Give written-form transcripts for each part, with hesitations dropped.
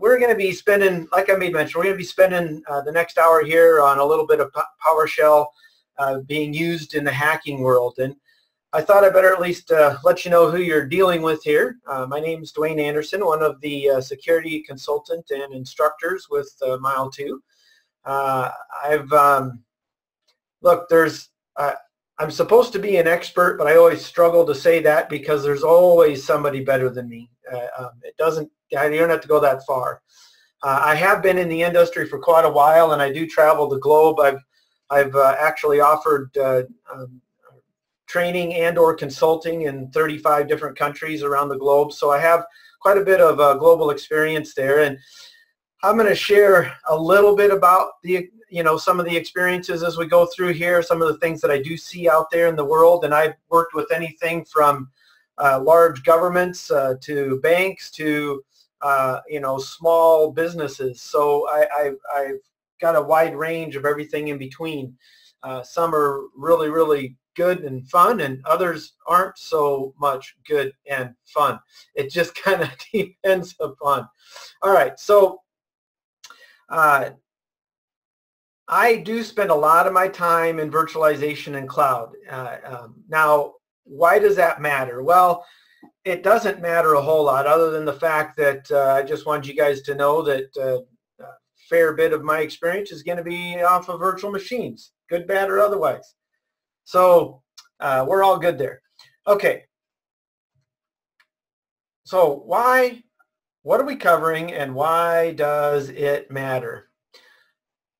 we're going to be spending, like I made mention, we're going to be spending the next hour here on a little bit of PowerShell being used in the hacking world. And I thought I better at least let you know who you're dealing with here. My name is Dwayne Anderson, one of the security consultant and instructors with Mile 2. Look, I'm supposed to be an expert, but I always struggle to say that because there's always somebody better than me. You don't have to go that far. I have been in the industry for quite a while, and I do travel the globe. I've actually offered training and or consulting in 35 different countries around the globe, so I have quite a bit of global experience there. And I'm going to share a little bit about some of the experiences as we go through here, some of the things that I do see out there in the world. And I've worked with anything from large governments to banks to small businesses. So I've got a wide range of everything in between. Some are really, really good and fun, and others aren't so much good and fun. It just kind of depends upon. All right, so I do spend a lot of my time in virtualization and cloud. Now, why does that matter? Well, it doesn't matter a whole lot other than the fact that I just wanted you guys to know that a fair bit of my experience is going to be off of virtual machines, good, bad, or otherwise. So we're all good there. Okay. So what are we covering, and why does it matter?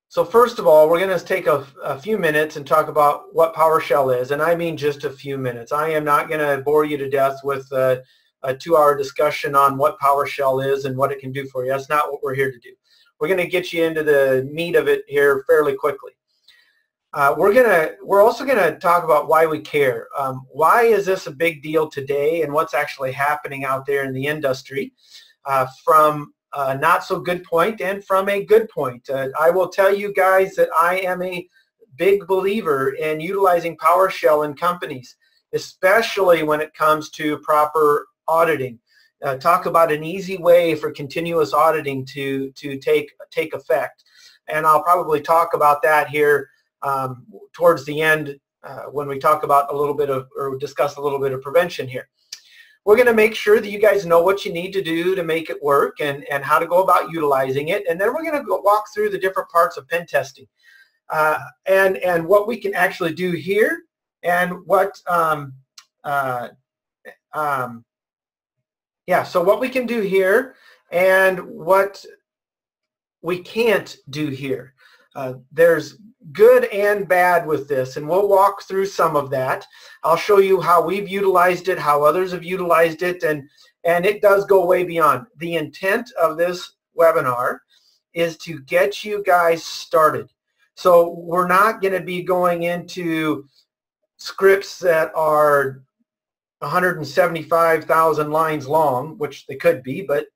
So first of all, we're going to take a few minutes and talk about what PowerShell is, and I mean just a few minutes. I am not going to bore you to death with a 2-hour discussion on what PowerShell is and what it can do for you. That's not what we're here to do. We're going to get you into the meat of it here fairly quickly. We're also going to talk about why we care. Why is this a big deal today, and what's actually happening out there in the industry from a not so good point and from a good point. I will tell you guys that I am a big believer in utilizing PowerShell in companies, especially when it comes to proper auditing. Talk about an easy way for continuous auditing to take effect. And I'll probably talk about that here towards the end when we talk about a little bit of, or discuss a little bit of prevention here. We're going to make sure that you guys know what you need to do to make it work and how to go about utilizing it. And then we're going to walk through the different parts of pen testing and what we can actually do here, and what so what we can do here and what we can't do here. There's good and bad with this, and we'll walk through some of that. I'll show you how we've utilized it, how others have utilized it, and it does go way beyond. The intent of this webinar is to get you guys started. So we're not going to be going into scripts that are 175,000 lines long, which they could be, but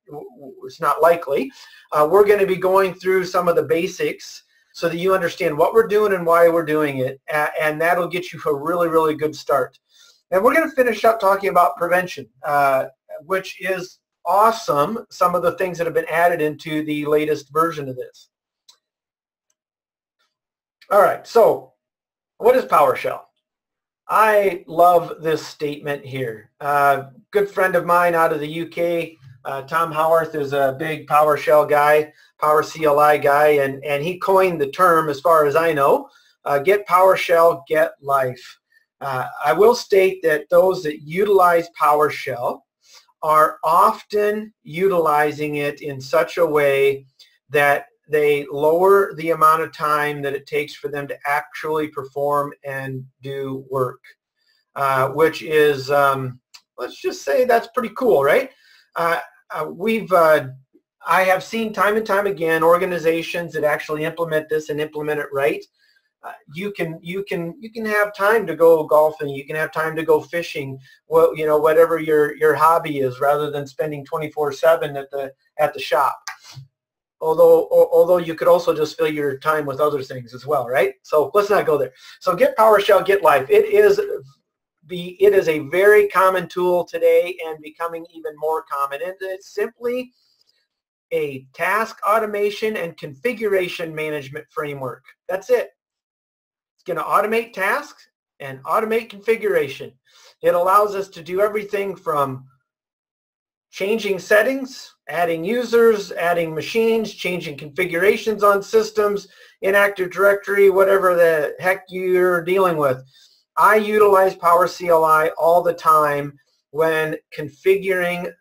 it's not likely. We're going to be going through some of the basics so that you understand what we're doing and why we're doing it, and that'll get you a really, really good start. And we're going to finish up talking about prevention, which is awesome, some of the things that have been added into the latest version of this. All right, so what is PowerShell? I love this statement here. Good friend of mine out of the UK, Tom Howarth, is a big PowerShell guy, Power CLI guy, and he coined the term, as far as I know, get PowerShell, get life. I will state that those that utilize PowerShell are often utilizing it in such a way that they lower the amount of time that it takes for them to actually perform and do work, which is, let's just say that's pretty cool, right? I have seen time and time again organizations that actually implement this and implement it right. You can have time to go golfing, you can have time to go fishing, well, you know, whatever your hobby is, rather than spending 24/7 at the shop. Although you could also just fill your time with other things as well, right? So let's not go there. So get PowerShell, get life. It is a very common tool today and becoming even more common. And it's simply a task automation and configuration management framework. That's it. It's going to automate tasks and automate configuration. It allows us to do everything from changing settings, adding users, adding machines, changing configurations on systems, in Active Directory, whatever the heck you're dealing with. I utilize PowerCLI all the time when configuring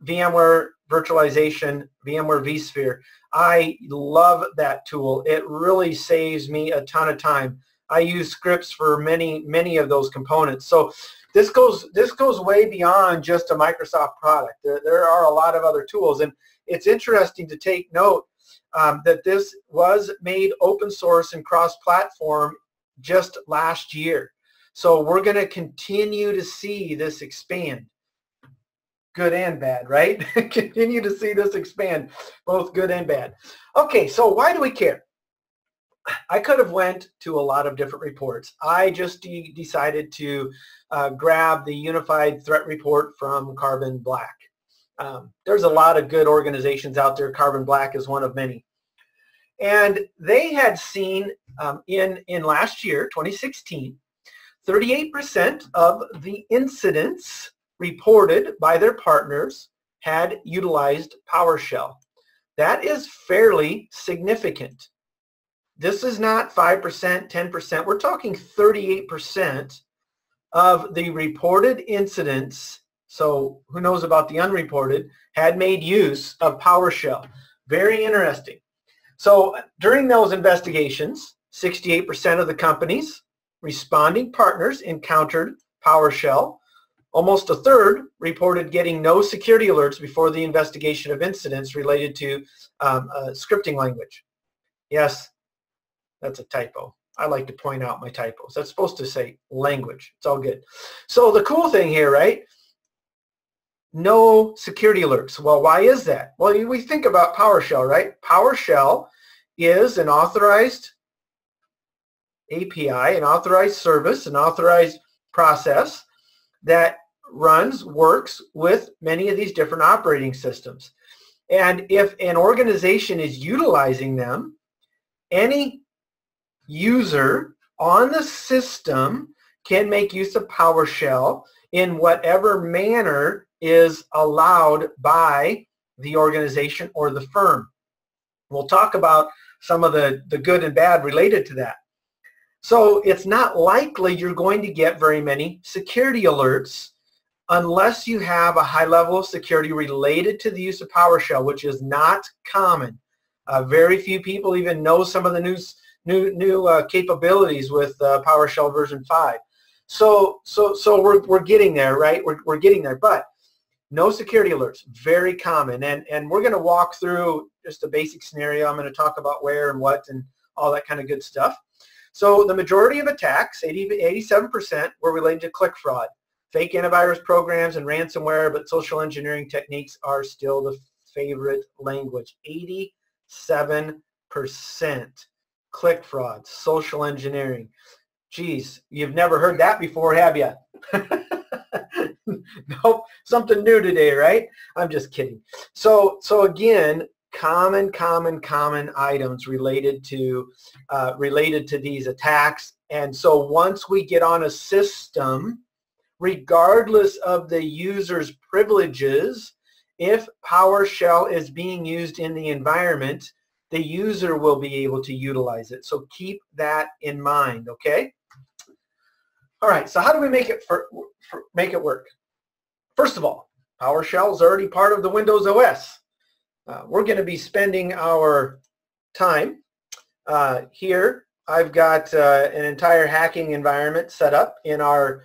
VMware virtualization, VMware vSphere. I love that tool. It really saves me a ton of time. I use scripts for many of those components. So this goes way beyond just a Microsoft product. There are a lot of other tools, and it's interesting to take note that this was made open source and cross-platform just last year. So we're going to continue to see this expand. Good and bad, right? Continue to see this expand, both good and bad. Okay, so why do we care? I could have went to a lot of different reports. I just decided to grab the Unified Threat Report from Carbon Black. There's a lot of good organizations out there. Carbon Black is one of many. And they had seen in last year, 2016, 38% of the incidents reported by their partners had utilized PowerShell. That is fairly significant. This is not 5%, 10%. We're talking 38% of the reported incidents, so who knows about the unreported, had made use of PowerShell. Very interesting. So during those investigations, 68% of the companies responding partners encountered PowerShell. Almost a third reported getting no security alerts before the investigation of incidents related to scripting language. Yes, that's a typo. I like to point out my typos. That's supposed to say language. It's all good. So the cool thing here, right? No security alerts. Well, why is that? Well, we think about PowerShell, right? PowerShell is an authorized API, an authorized service, an authorized process that works with many of these different operating systems. And if an organization is utilizing them, any user on the system can make use of PowerShell in whatever manner is allowed by the organization or the firm. We'll talk about some of the good and bad related to that. So it's not likely you're going to get very many security alerts unless you have a high level of security related to the use of PowerShell, which is not common. Very few people even know some of the new capabilities with PowerShell version 5. So we're getting there, right? We're getting there, but no security alerts, very common. And we're going to walk through just a basic scenario. I'm going to talk about where and what and all that kind of good stuff. So the majority of attacks, 87%, were related to click fraud. Fake antivirus programs and ransomware, but social engineering techniques are still the favorite language. 87% click fraud, social engineering. Geez, you've never heard that before, have you? Nope, something new today, right? I'm just kidding. So again, common items related to these attacks. And so once we get on a system, regardless of the user's privileges, if PowerShell is being used in the environment, the user will be able to utilize it. So keep that in mind, okay? All right, so how do we make it work? First of all, PowerShell is already part of the Windows OS. We're going to be spending our time here. I've got an entire hacking environment set up in our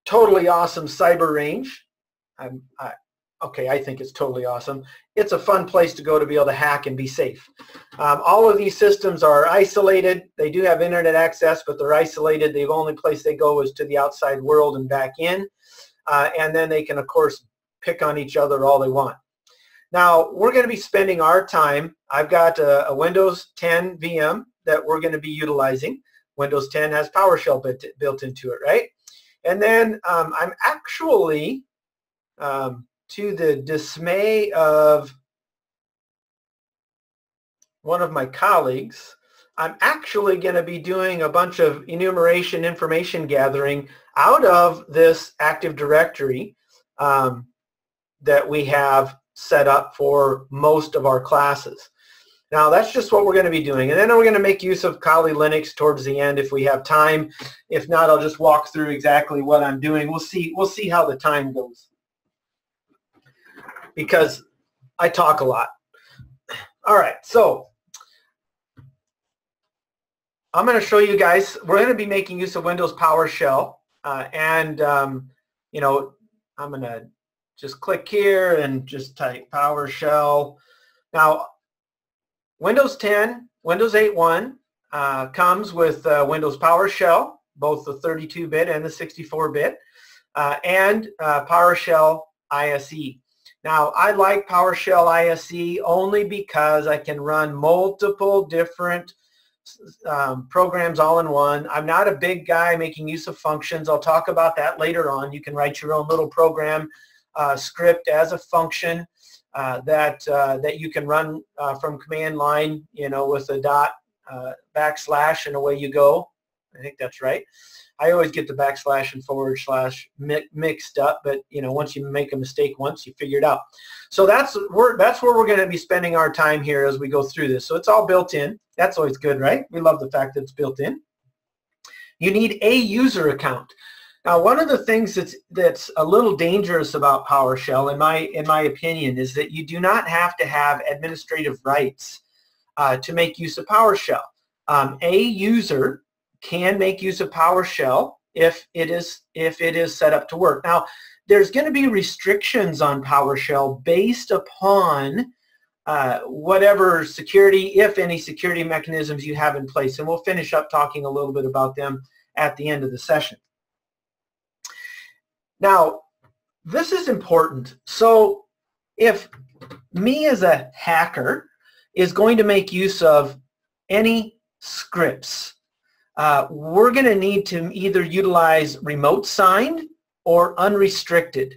totally awesome cyber range. Okay, I think it's totally awesome. It's a fun place to go to be able to hack and be safe. All of these systems are isolated. They do have internet access, but they're isolated. The only place they go is to the outside world and back in. And then they can, of course, pick on each other all they want. Now, we're going to be spending our time. I've got a Windows 10 VM that we're going to be utilizing. Windows 10 has PowerShell built into it, right? And then I'm actually, to the dismay of one of my colleagues, I'm actually going to be doing a bunch of enumeration information gathering out of this Active Directory that we have set up for most of our classes. Now that's just what we're going to be doing, and then we're going to make use of Kali Linux towards the end if we have time. If not, I'll just walk through exactly what I'm doing. We'll see how the time goes, because I talk a lot. All right, so I'm going to show you guys. We're going to be making use of Windows PowerShell, you know, I'm going to just click here and just type PowerShell. Now, Windows 10, Windows 8.1 comes with Windows PowerShell, both the 32-bit and the 64-bit, and PowerShell ISE. Now, I like PowerShell ISE only because I can run multiple different programs all in one. I'm not a big guy making use of functions. I'll talk about that later on. You can write your own little program script as a function that you can run from command line, you know, with a dot, backslash, and away you go. I think that's right. I always get the backslash and forward slash mixed up, but you know, once you make a mistake once, you figure it out. So that's where we're going to be spending our time here as we go through this. So it's all built in. That's always good, right? We love the fact that it's built in. You need a user account. Now, one of the things that's a little dangerous about PowerShell, in my opinion, is that you do not have to have administrative rights to make use of PowerShell. A user can make use of PowerShell if it is set up to work. Now, there's going to be restrictions on PowerShell based upon whatever security, if any security mechanisms you have in place, and we'll finish up talking a little bit about them at the end of the session. Now, this is important. So if me as a hacker is going to make use of any scripts, we're going to need to either utilize remote signed or unrestricted.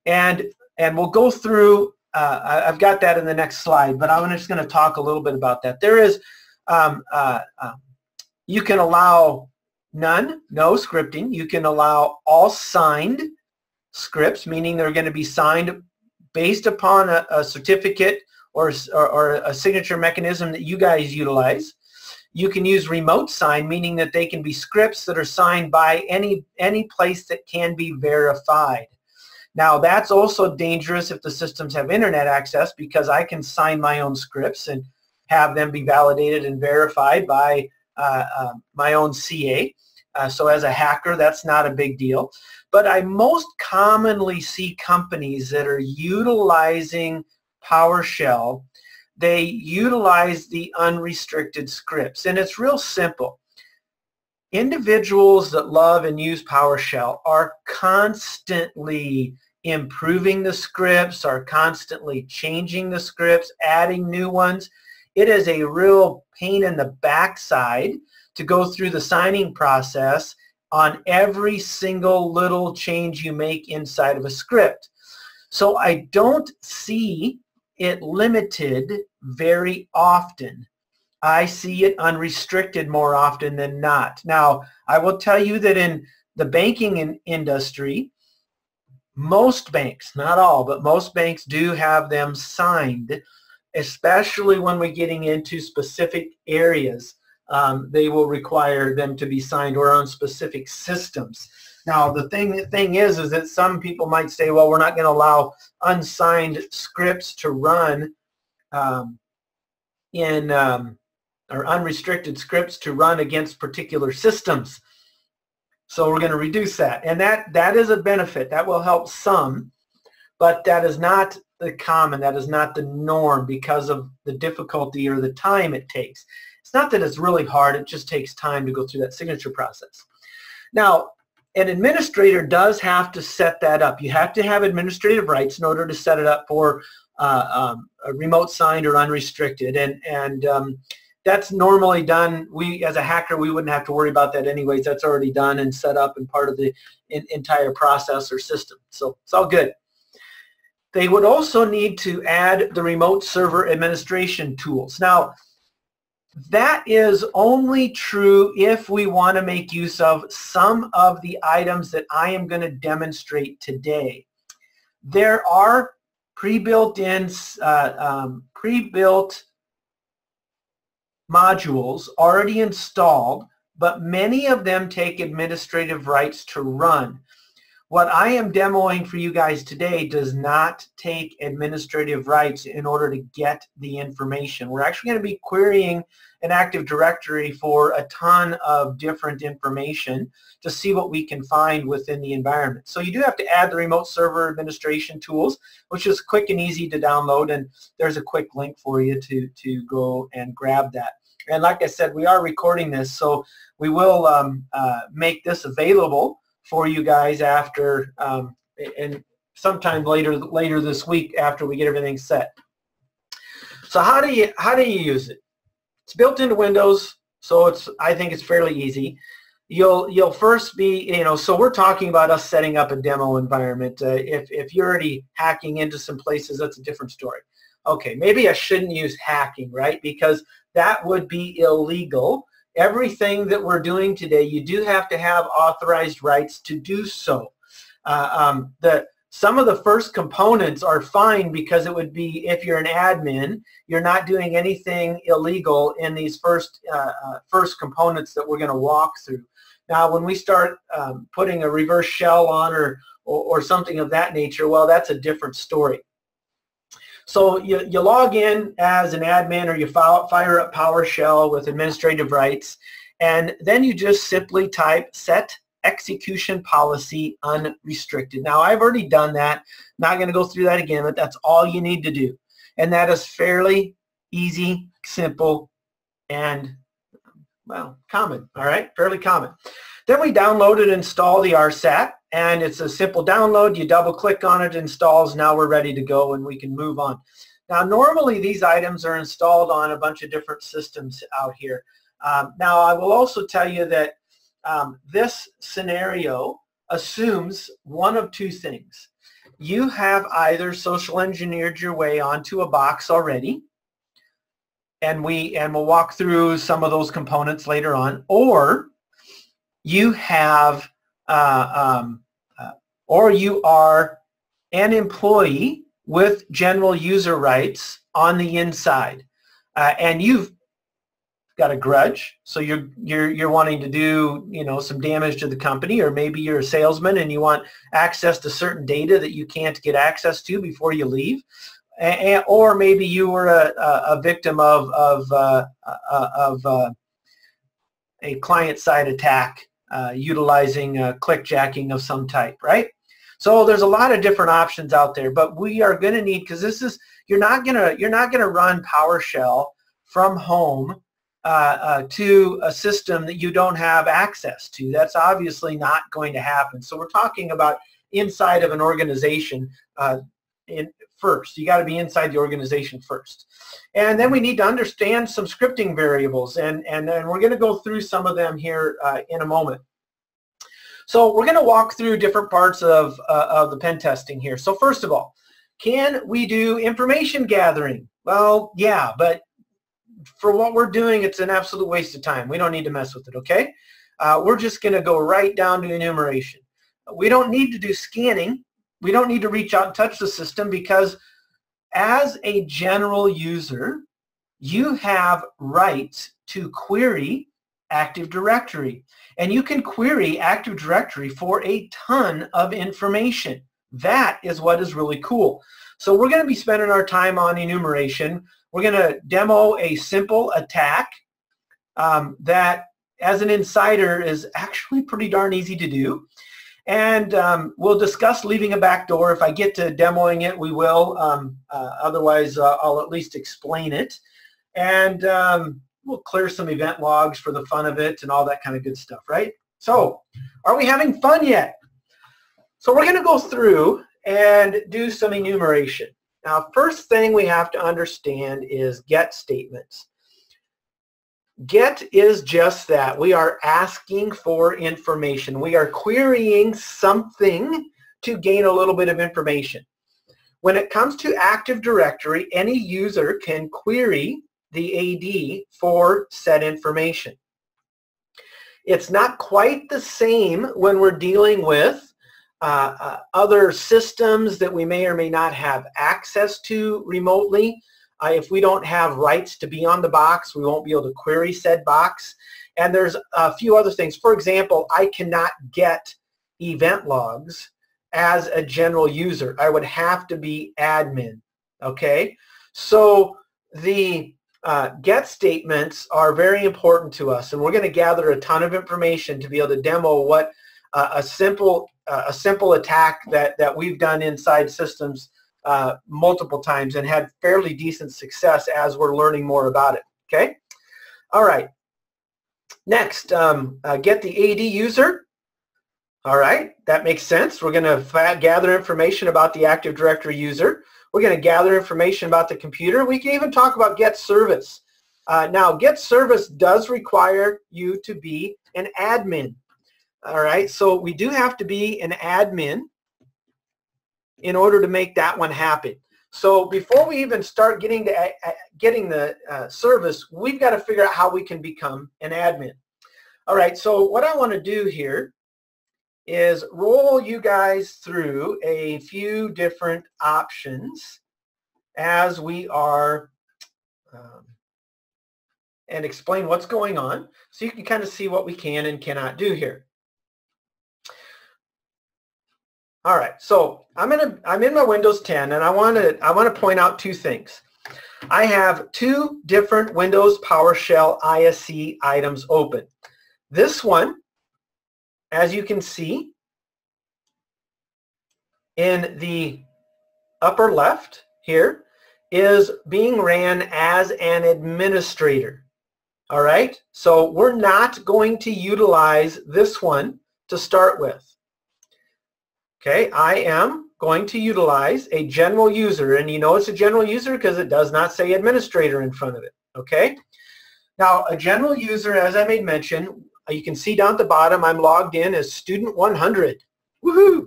And we'll go through, I've got that in the next slide, but I'm just going to talk a little bit about that. There is, you can allow none, no scripting. You can allow all signed scripts, meaning they're going to be signed based upon a certificate or a signature mechanism that you guys utilize. You can use remote sign, meaning that they can be scripts that are signed by any place that can be verified. Now, that's also dangerous if the systems have internet access, because I can sign my own scripts and have them be validated and verified by my own CA. So as a hacker, that's not a big deal. But I most commonly see companies that are utilizing PowerShell. They utilize the unrestricted scripts, and it's real simple. Individuals that love and use PowerShell are constantly improving the scripts, are constantly changing the scripts, adding new ones. It is a real pain in the backside to go through the signing process on every single little change you make inside of a script. So I don't see it limited very often. I see it unrestricted more often than not. Now, I will tell you that in the banking industry, most banks, not all, but most banks do have them signed, especially when we're getting into specific areas. They will require them to be signed or on specific systems. Now, the thing is that some people might say, well, we're not going to allow unsigned scripts to run or unrestricted scripts to run against particular systems. So we're going to reduce that. And that is a benefit. That will help some, but that is not the common. That is not the norm because of the difficulty or the time it takes. It's not that it's really hard. It just takes time to go through that signature process. Now, an administrator does have to set that up. You have to have administrative rights in order to set it up for a remote signed or unrestricted. And that's normally done. We, as a hacker, we wouldn't have to worry about that anyways. That's already done and set up and part of the entire process or system. So it's all good. They would also need to add the remote server administration tools. Now, That is only true if we want to make use of some of the items that I am going to demonstrate today. There are pre-built modules already installed, but many of them take administrative rights to run. What I am demoing for you guys today does not take administrative rights in order to get the information. We're actually going to be querying an Active Directory for a ton of different information to see what we can find within the environment. So you do have to add the remote server administration tools, which is quick and easy to download, and there's a quick link for you to go and grab that. And like I said, we are recording this, so we will make this available for you guys after and sometime later this week after we get everything set. So how do you use it? It's built into Windows, so I think it's fairly easy. You'll first be, so we're talking about us setting up a demo environment. If you're already hacking into some places, that's a different story. Okay, maybe I shouldn't use hacking, right? Because that would be illegal. Everything that we're doing today, you do have to have authorized rights to do so. Some of the first components are fine because it would be, if you're an admin, you're not doing anything illegal in these first components that we're going to walk through. Now, when we start putting a reverse shell on or something of that nature, well, that's a different story. So you log in as an admin, or you fire up PowerShell with administrative rights, and then you just simply type set execution policy unrestricted. Now, I've already done that. Not going to go through that again, but that's all you need to do. And that is fairly easy, simple, and, well, common, all right? Fairly common. Then we download and install the RSAT, and it's a simple download. You double-click on it, installs. Now we're ready to go, and we can move on. Now, normally these items are installed on a bunch of different systems out here. Now, I will also tell you that this scenario assumes one of two things. You have either social engineered your way onto a box already, and we'll walk through some of those components later on, or you have or you are an employee with general user rights on the inside, and you've got a grudge, so you're wanting to do some damage to the company, or maybe you're a salesman and you want access to certain data that you can't get access to before you leave, or maybe you were a victim of a client-side attack utilizing clickjacking of some type, right? So there's a lot of different options out there, but we are going to need, because this is, you're not gonna run PowerShell from home to a system that you don't have access to. That's obviously not going to happen. So we're talking about inside of an organization first. You got to be inside the organization first. And then we need to understand some scripting variables, and we're going to go through some of them here in a moment. So we're going to walk through different parts of the pen testing here. So first of all, can we do information gathering? Well, yeah, but for what we're doing, it's an absolute waste of time. We don't need to mess with it, okay? We're just going to go right down to enumeration. We don't need to do scanning. We don't need to reach out and touch the system, because as a general user, you have rights to query Active Directory. And you can query Active Directory for a ton of information. That is what is really cool. So we're going to be spending our time on enumeration. We're going to demo a simple attack that, as an insider, is actually pretty darn easy to do. And we'll discuss leaving a backdoor. If I get to demoing it, we will. Otherwise, I'll at least explain it. And we'll clear some event logs for the fun of it and all that kind of good stuff, right? So, are we having fun yet? So we're going to go through and do some enumeration. Now, first thing we have to understand is get statements. Get is just that. We are asking for information. We are querying something to gain a little bit of information. When it comes to Active Directory, any user can query the AD for said information. It's not quite the same when we're dealing with other systems that we may or may not have access to remotely. If we don't have rights to be on the box, we won't be able to query said box. And there's a few other things. For example, I cannot get event logs as a general user. I would have to be admin. Okay? So the get statements are very important to us, and we're going to gather a ton of information to be able to demo what a simple attack that we've done inside systems multiple times and had fairly decent success as we're learning more about it. Okay? All right. Next, get the AD user. All right, that makes sense. We're going to gather information about the Active Directory user. We're going to gather information about the computer. We can even talk about get service. Now, get service does require you to be an admin. All right, so we do have to be an admin in order to make that one happen. So before we even start getting the service, we've got to figure out how we can become an admin. All right, so what I want to do here is roll you guys through a few different options as we are and explain what's going on so you can kind of see what we can and cannot do here. All right, so I'm in my Windows 10 and I want to point out two things. I have two different Windows PowerShell ISC items open. This one, as you can see in the upper left here, is being ran as an administrator. All right, so we're not going to utilize this one to start with. Okay, I am going to utilize a general user, and you know it's a general user because it does not say administrator in front of it. Okay, now a general user, as I made mention, you can see down at the bottom I'm logged in as student 100. Woohoo!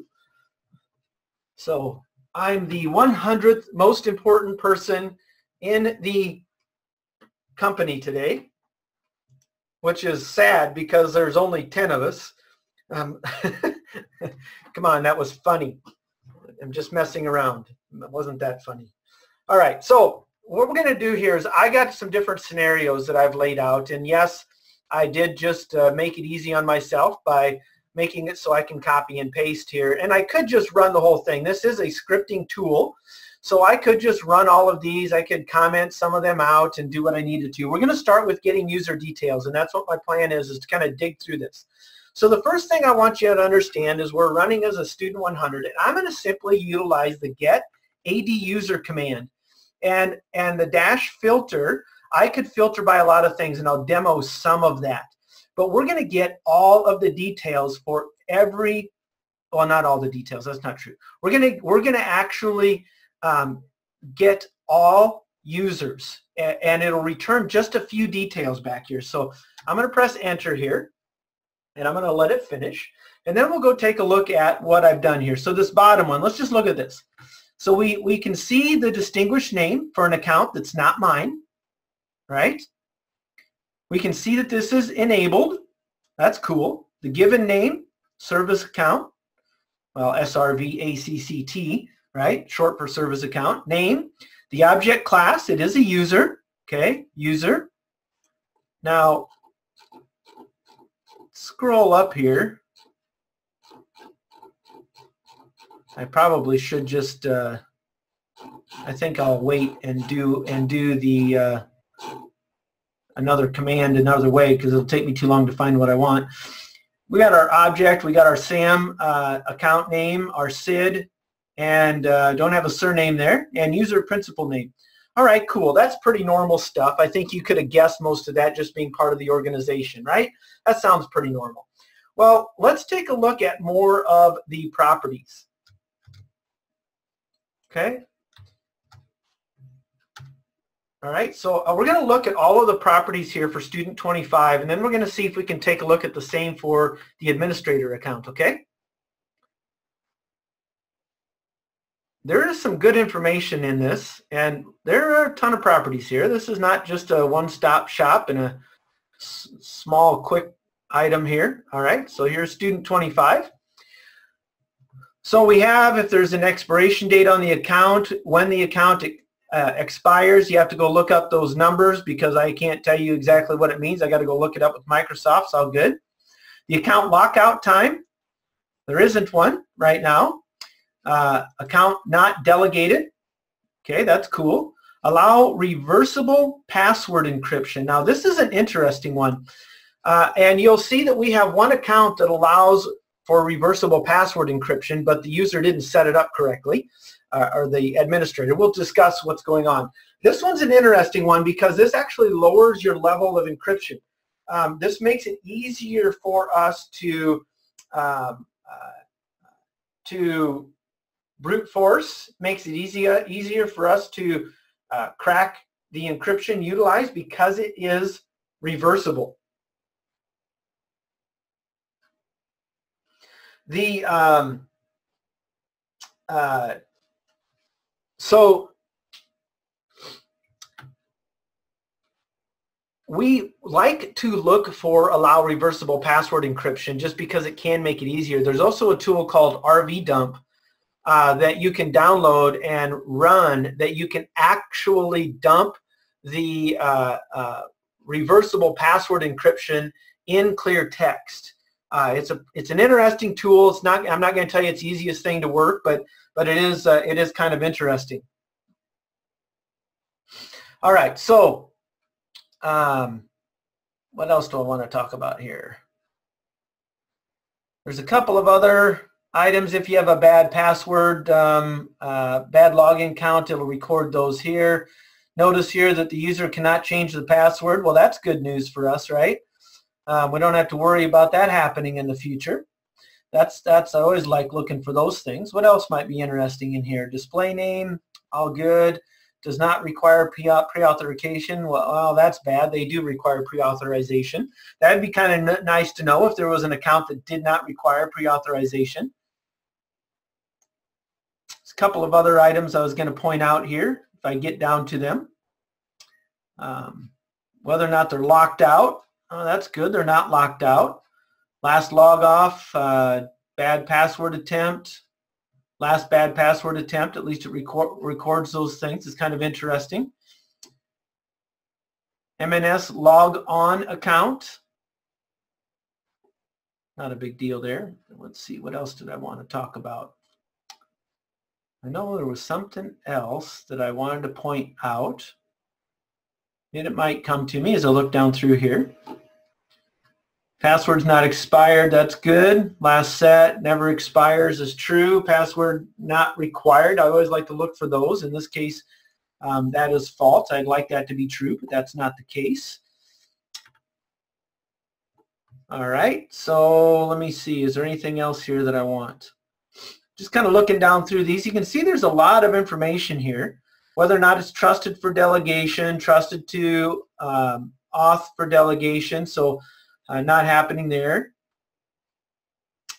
So I'm the 100th most important person in the company today, which is sad because there's only 10 of us. Come on, that was funny. I'm just messing around. It wasn't that funny. All right, so what we're going to do here is I got some different scenarios that I've laid out, and yes, I did just make it easy on myself by making it so I can copy and paste here, and I could just run the whole thing. This is a scripting tool, so I could just run all of these. I could comment some of them out and do what I needed to. We're going to start with getting user details, and that's what my plan is to kind of dig through this. So the first thing I want you to understand is we're running as a student 100, and I'm going to simply utilize the get AD user command. And the dash filter, I could filter by a lot of things, and I'll demo some of that. But we're going to get all of the details for every, well, not all the details, that's not true. We're going to actually get all users, and it'll return just a few details back here. So I'm going to press enter here, and I'm going to let it finish, and then we'll go take a look at what I've done here. So this bottom one, let's just look at this. So we can see the distinguished name for an account that's not mine, right? We can see that this is enabled. That's cool. The given name, service account, well, SRVACCT, right? Short for service account. Name, the object class, it is a user, okay? User. Now, scroll up here. I probably should just, I think I'll wait and do the another command another way because it'll take me too long to find what I want. We got our object, we got our SAM account name, our SID, and don't have a surname there, and user principal name. All right, cool. That's pretty normal stuff. I think you could have guessed most of that just being part of the organization, right? That sounds pretty normal. Well, let's take a look at more of the properties. Okay. All right, so we're going to look at all of the properties here for student 25, and then we're going to see if we can take a look at the same for the administrator account, okay? there is some good information in this, and there are a ton of properties here. This is not just a one-stop shop and a small, quick item here. All right, so here's student 25. So we have, if there's an expiration date on the account, when the account expires, you have to go look up those numbers because I can't tell you exactly what it means. I got to go look it up with Microsoft. It's all good. The account lockout time, there isn't one right now. Account not delegated. Okay, that's cool. Allow reversible password encryption. Now this is an interesting one. And you'll see that we have one account that allows for reversible password encryption, but the user didn't set it up correctly, or the administrator. We'll discuss what's going on. This one's an interesting one because this actually lowers your level of encryption. This makes it easier for us to brute force, makes it easier for us to crack the encryption utilized because it is reversible. So we like to look for allow reversible password encryption just because it can make it easier. There's also a tool called RVDump that you can download and run that you can actually dump the reversible password encryption in clear text. It's an interesting tool. It's not. I'm not going to tell you it's the easiest thing to work, but it is kind of interesting. All right. So what else do I want to talk about here? There's a couple of other items. If you have a bad password, bad login count, it'll record those here. Notice here that the user cannot change the password. Well, that's good news for us, right? We don't have to worry about that happening in the future. That's I always like looking for those things. What else might be interesting in here? Display name, all good. Does not require pre-authorization. Well, that's bad. They do require pre-authorization. That'd be kind of nice to know if there was an account that did not require pre-authorization. There's a couple of other items I was going to point out here if I get down to them. Whether or not they're locked out. Oh, that's good. They're not locked out. Last log off, bad password attempt. Last bad password attempt, at least it records those things. It's kind of interesting. MNS log on account. Not a big deal there. Let's see, what else did I want to talk about? I know there was something else that I wanted to point out. And it might come to me as I look down through here. Password's not expired, that's good. Last set, never expires is true. Password not required, I always like to look for those. In this case, that is false. I'd like that to be true, but that's not the case. All right, so let me see. Is there anything else here that I want? Just kind of looking down through these, you can see there's a lot of information here. Whether or not it's trusted for delegation, trusted to auth for delegation, so not happening there.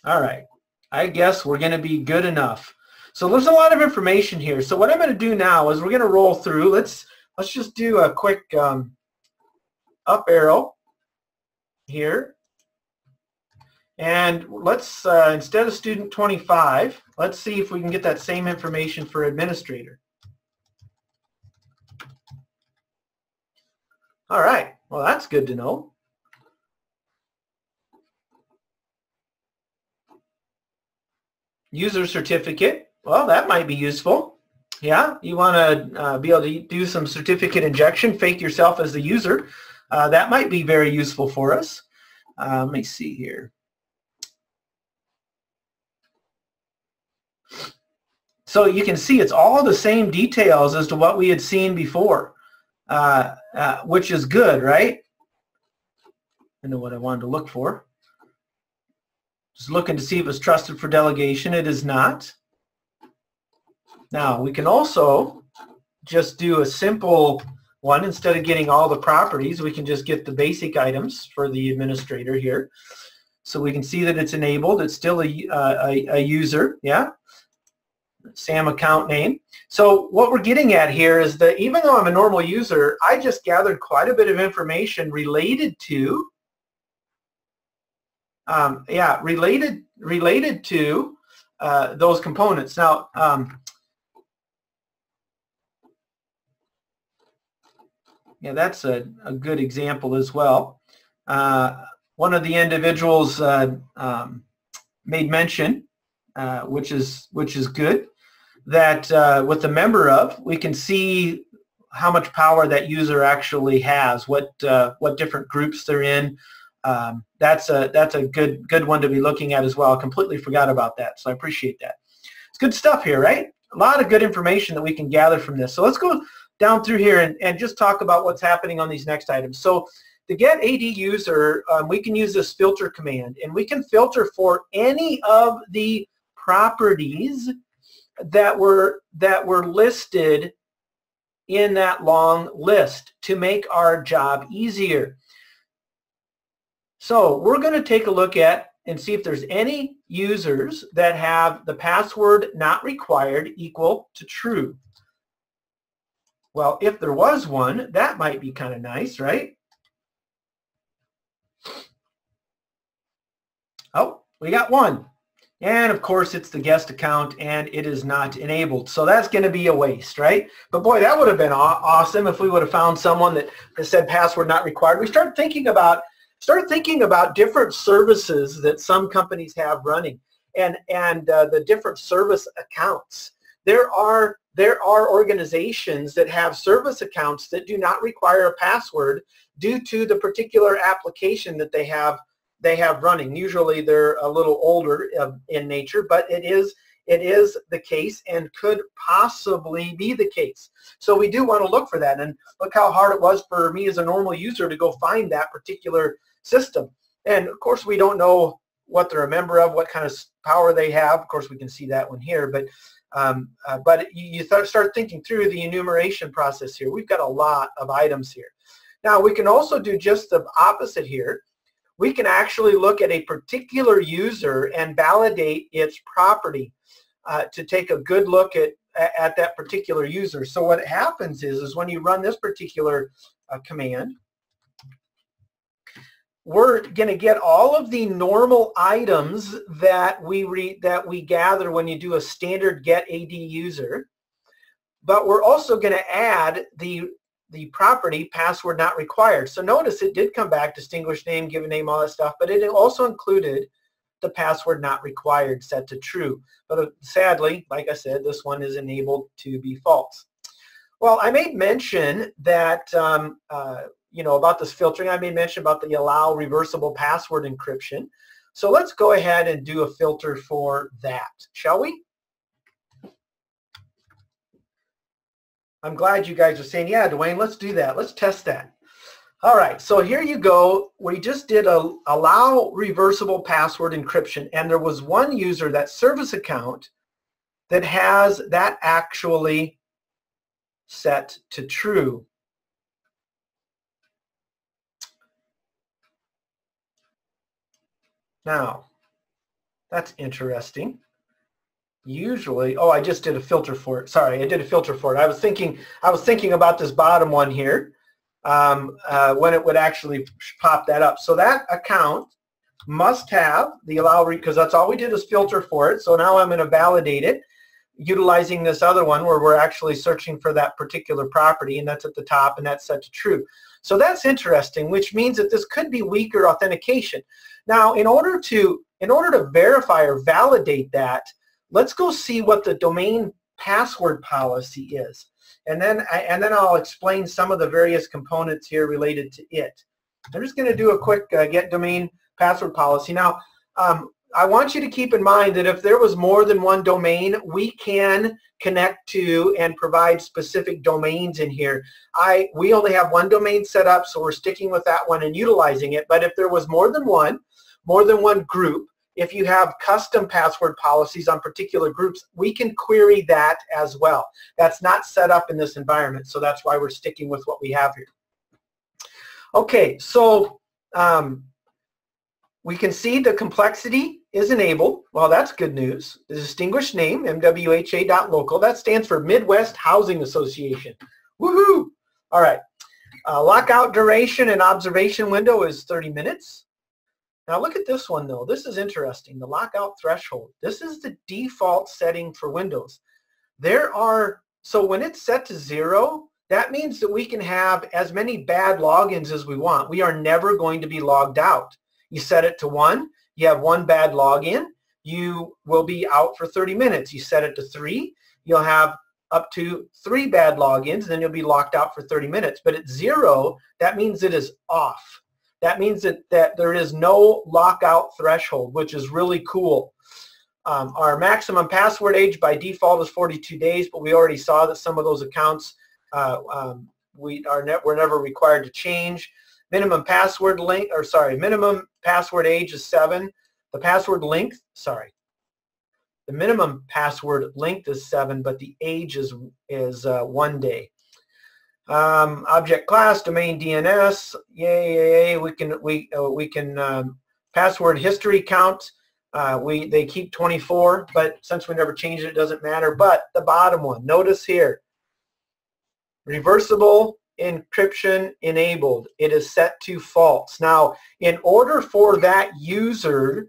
All right, I guess we're going to be good enough. So there's a lot of information here. So what I'm going to do now is we're going to roll through. Let's just do a quick up arrow here. And let's, instead of student 25, let's see if we can get that same information for administrator. All right, well, that's good to know. User certificate, well, that might be useful. Yeah, you want to be able to do some certificate injection, fake yourself as the user. That might be very useful for us. Let me see here. So you can see it's all the same details as to what we had seen before, which is good, right? I know what I wanted to look for. Just looking to see if it's trusted for delegation. It is not. Now, we can also just do a simple one. Instead of getting all the properties, we can just get the basic items for the administrator here. So we can see that it's enabled. It's still a user, yeah? SAM account name. So what we're getting at here is that even though I'm a normal user, I just gathered quite a bit of information related to, related to those components. Now, yeah, that's a good example as well. One of the individuals made mention, which is good, that with the member of, we can see how much power that user actually has, what different groups they're in. That's a good one to be looking at as well. I completely forgot about that, so I appreciate that. It's good stuff here, right? A lot of good information that we can gather from this. So let's go down through here and just talk about what's happening on these next items. So to get AD user, we can use this filter command, and we can filter for any of the properties that were listed in that long list to make our job easier. So we're going to take a look at and see if there's any users that have the password not required equal to true. Well, if there was one, that might be kind of nice, right? Oh, we got one. And of course, it's the guest account, and it is not enabled. So that's going to be a waste, right? But boy, that would have been awesome if we would have found someone that said password not required. We start thinking about different services that some companies have running, and the different service accounts. There are organizations that have service accounts that do not require a password due to the particular application that they have running. Usually they're a little older in nature, but it is the case and could possibly be the case. So we do want to look for that, and look how hard it was for me as a normal user to go find that particular system. And of course we don't know what they're a member of, what kind of power they have. Of course we can see that one here, but you start thinking through the enumeration process here. We've got a lot of items here. Now we can also do just the opposite here. We can actually look at a particular user and validate its property to take a good look at that particular user. So what happens is when you run this particular command, we're going to get all of the normal items that we gather when you do a standard get AD user, but we're also going to add the property password not required. So notice it did come back, distinguished name, given name, all that stuff, but it also included the password not required set to true. But sadly, like I said, this one is enabled to be false. Well, I made mention that about this filtering. I made mention about the allow reversible password encryption. So let's go ahead and do a filter for that, shall we? I'm glad you guys are saying, yeah, Dwayne, let's do that. Let's test that. All right, so here you go. We just did a allow reversible password encryption, and there was one user, that service account, that has that actually set to true. Now, that's interesting. Usually, oh, I just did a filter for it. Sorry, I did a filter for it. I was thinking about this bottom one here when it would actually pop that up. So that account must have the allow, because that's all we did is filter for it. So now I'm going to validate it utilizing this other one where we're actually searching for that particular property, and that's at the top, and that's set to true. So that's interesting, which means that this could be weaker authentication. Now, in order to verify or validate that, let's go see what the domain password policy is, and then I'll explain some of the various components here related to it. I'm just going to do a quick get domain password policy. Now, I want you to keep in mind that if there was more than one domain, we can connect to and provide specific domains in here. We only have one domain set up, so we're sticking with that one and utilizing it. But if there was more than one group, if you have custom password policies on particular groups, we can query that as well. That's not set up in this environment, so that's why we're sticking with what we have here. Okay, so we can see the complexity is enabled. Well, that's good news. The distinguished name, MWHA.local, that stands for Midwest Housing Association. Woohoo! All right. Lockout duration and observation window is 30 minutes. Now look at this one though. This is interesting. The lockout threshold. This is the default setting for Windows. So when it's set to 0, that means that we can have as many bad logins as we want. We are never going to be logged out. You set it to 1, you have 1 bad login, you will be out for 30 minutes. You set it to 3, you'll have up to 3 bad logins, then you'll be locked out for 30 minutes. But at 0, that means it is off. That means that there is no lockout threshold, which is really cool. Our maximum password age by default is 42 days, but we already saw that some of those accounts we're never required to change. Minimum password minimum password age is 7. The minimum password length is 7, but the age is 1 day. Object class, domain DNS, yay. We can password history count. They keep 24, but since we never changed it, it doesn't matter. But the bottom one, notice here, reversible encryption enabled. It is set to false. Now, in order for that user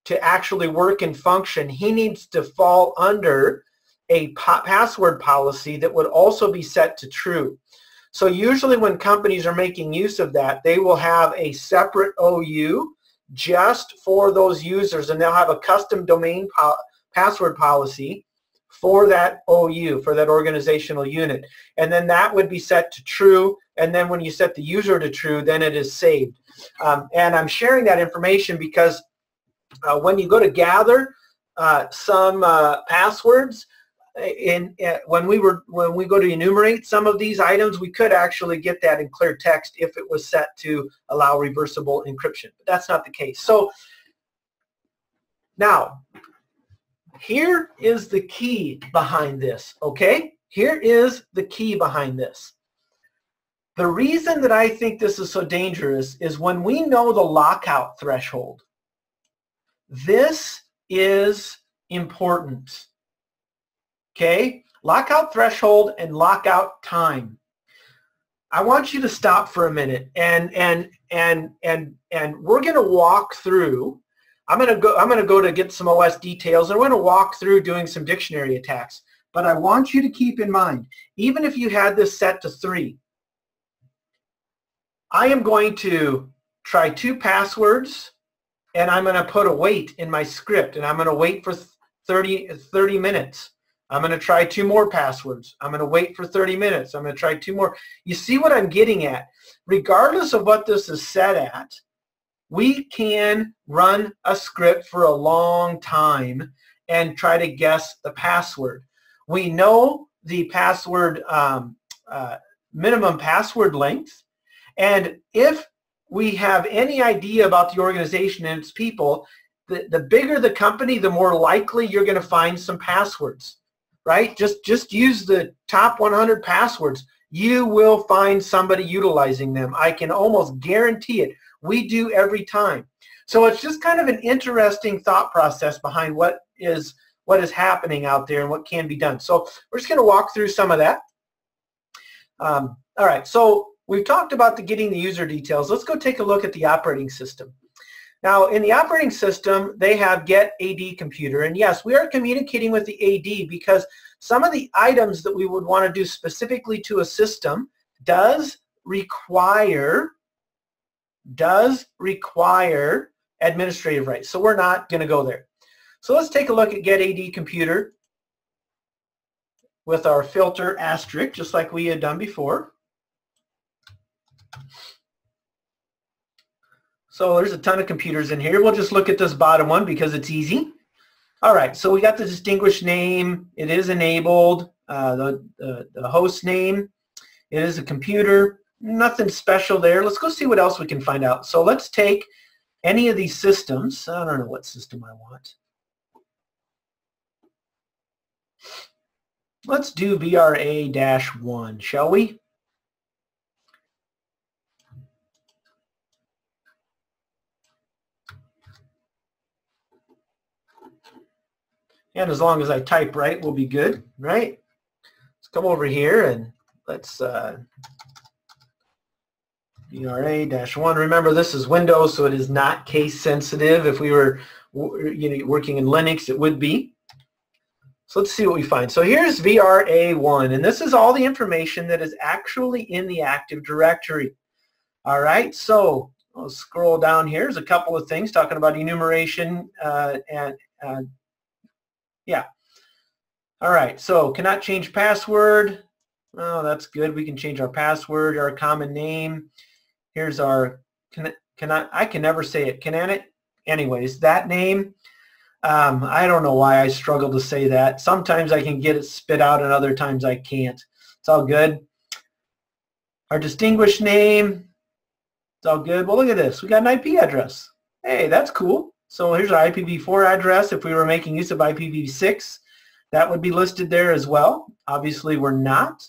to actually work and function, he needs to fall under a password policy that would also be set to true. So usually when companies are making use of that, they will have a separate OU just for those users, and they'll have a custom domain password policy for that OU, for that organizational unit. And then that would be set to true, and then when you set the user to true, then it is saved. And I'm sharing that information because when you go to gather some passwords, when we go to enumerate some of these items, we could actually get that in clear text if it was set to allow reversible encryption, but that's not the case. So now, here is the key behind this, okay? Here is the key behind this. The reason that I think this is so dangerous is when we know the lockout threshold. This is important. Okay? Lockout threshold and lockout time. I want you to stop for a minute and we're going to walk through. I'm going to go to get some OS details, and we're going to walk through doing some dictionary attacks. But I want you to keep in mind, even if you had this set to 3, I am going to try 2 passwords, and I'm going to put a wait in my script, and I'm going to wait for 30 minutes. I'm going to try 2 more passwords. I'm going to wait for 30 minutes. I'm going to try 2 more. You see what I'm getting at? Regardless of what this is set at, we can run a script for a long time and try to guess the password. We know the password minimum password length, and if we have any idea about the organization and its people, the bigger the company, the more likely you're going to find some passwords, right? Just use the top 100 passwords. You will find somebody utilizing them. I can almost guarantee it. We do every time. So it's just kind of an interesting thought process behind what is happening out there and what can be done. So we're just going to walk through some of that. All right, so we've talked about getting the user details. Let's go take a look at the operating system. Now, in the operating system, they have get AD computer. And yes, we are communicating with the AD because some of the items that we would want to do specifically to a system does require administrative rights. So we're not going to go there. So let's take a look at get AD computer with our filter asterisk, just like we had done before. So there's a ton of computers in here. We'll just look at this bottom one because it's easy. All right, so we got the distinguished name. It is enabled. The host name. It is a computer. Nothing special there. Let's go see what else we can find out. So let's take any of these systems. I don't know what system I want. Let's do VRA-1, shall we? And as long as I type right, we'll be good, right? Let's come over here and let's VRA-1. Remember, this is Windows, so it is not case sensitive. If we were working in Linux, it would be. So let's see what we find. So here's VRA-1, and this is all the information that is actually in the Active Directory. All right, so I'll scroll down here. There's a couple of things talking about enumeration yeah. All right, so cannot change password. Oh, that's good. We can change our password, our common name. Here's our, I can never say it. Anyways, that name. I don't know why I struggle to say that. Sometimes I can get it spit out and other times I can't. It's all good. Our distinguished name. It's all good. Well, look at this. We got an IP address. Hey, that's cool. So here's our IPv4 address. If we were making use of IPv6, that would be listed there as well. Obviously, we're not.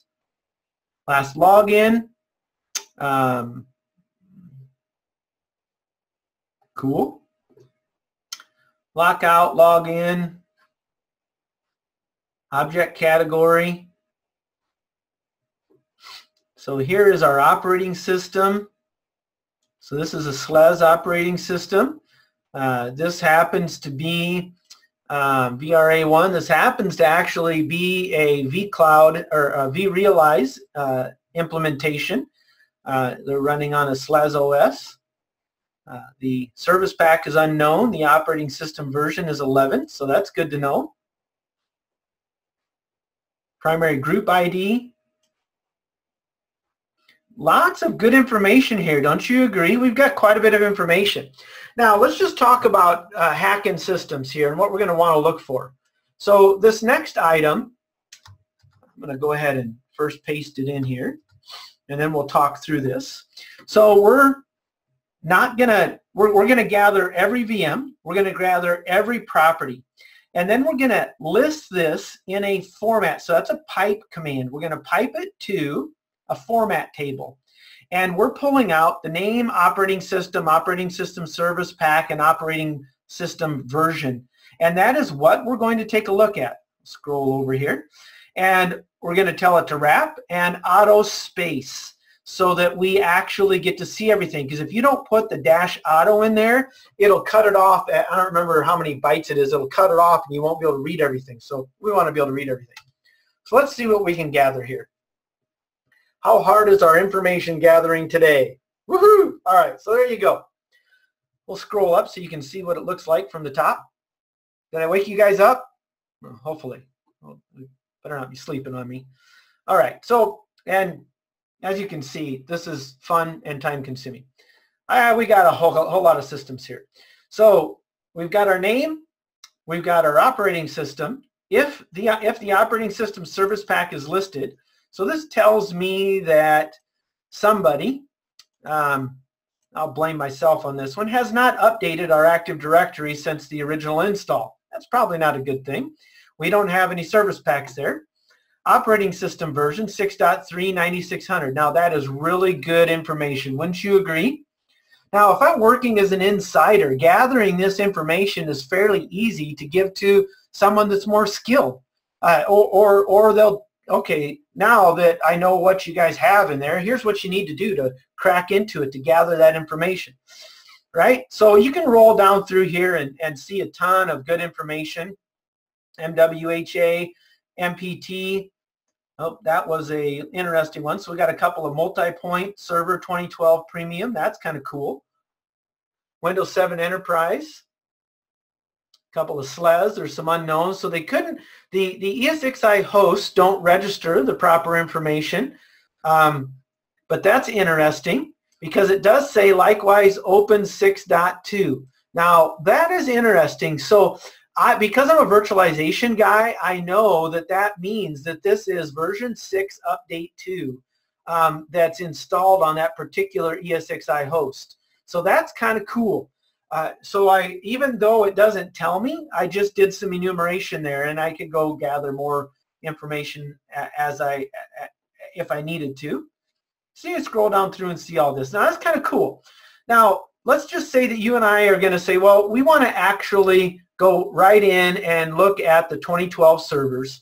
Last login. Cool. Lockout, login. Object category. So here is our operating system. So this is a SLES operating system. This happens to be VRA-1. This happens to actually be a vCloud or a vRealize implementation. They're running on a SLES OS. The service pack is unknown. The operating system version is 11, so that's good to know. Primary group ID. Lots of good information here, don't you agree? We've got quite a bit of information. Now, let's just talk about hacking systems here and what we're going to want to look for. So this next item, I'm going to go ahead and first paste it in here, and then we'll talk through this. So we're going to gather every VM. We're going to gather every property. And then we're going to list this in a format. So that's a pipe command. We're going to pipe it to a format table. And we're pulling out the name, operating system service pack, and operating system version. And that is what we're going to take a look at. Scroll over here. And we're going to tell it to wrap and auto space so that we actually get to see everything. Because if you don't put the -auto in there, it'll cut it off at, I don't remember how many bytes it is, it'll cut it off and you won't be able to read everything. So we want to be able to read everything. So let's see what we can gather here. How hard is our information gathering today? Woohoo! All right, so there you go. We'll scroll up so you can see what it looks like from the top. Did I wake you guys up? Well, hopefully. Well, you better not be sleeping on me. All right, so, and as you can see, this is fun and time-consuming. We got a whole lot of systems here. So we've got our name, we've got our operating system. If the operating system service pack is listed, so this tells me that somebody, I'll blame myself on this one, has not updated our Active Directory since the original install. That's probably not a good thing. We don't have any service packs there. Operating system version 6.3 9600. Now that is really good information. Wouldn't you agree? Now if I'm working as an insider, gathering this information is fairly easy to give to someone that's more skilled. Or they'll, okay, now that I know what you guys have in there, here's what you need to do to crack into it to gather that information, right? So you can roll down through here and see a ton of good information. MWHA, MPT. Oh, that was a interesting one. So we got a couple of multi-point server 2012 premium. That's kind of cool. Windows 7 Enterprise. Couple of SLES, there's some unknowns, so they couldn't, the ESXi hosts don't register the proper information, but that's interesting because it does say likewise open 6.2. Now that is interesting. So because I'm a virtualization guy, I know that that means that this is version 6 update 2 that's installed on that particular ESXi host. So that's kind of cool. So even though it doesn't tell me, I just did some enumeration there, and I could go gather more information if I needed to. So you scroll down through and see all this. Now that's kind of cool. Now let's just say that you and I are going to say, well, we want to actually go right in and look at the 2012 servers.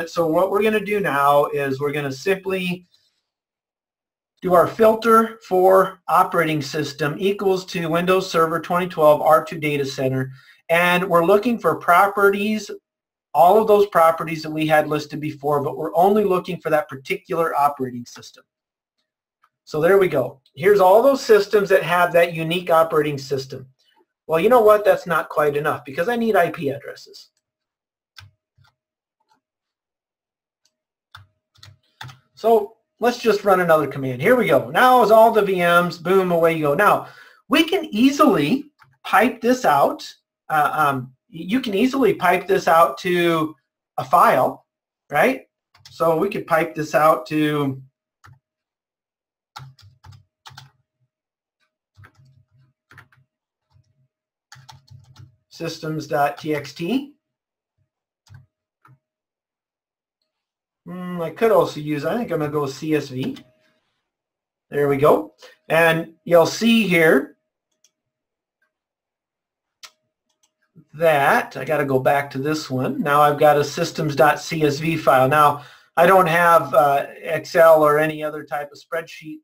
So what we're gonna do now is we're gonna simply do our filter for operating system equals to Windows Server 2012 R2 Data Center, and we're looking for properties, all of those properties that we had listed before, but we're only looking for that particular operating system. So there we go. Here's all those systems that have that unique operating system. Well, you know what? That's not quite enough because I need IP addresses. So let's just run another command. Here we go. Now is all the VMs, boom, away you go. Now, we can easily pipe this out. You can easily pipe this out to a file, right? So we could pipe this out to systems.txt. I could also use, I think I'm going to go with CSV. There we go. And you'll see here that I got to go back to this one. Now I've got a systems.csv file. Now I don't have Excel or any other type of spreadsheet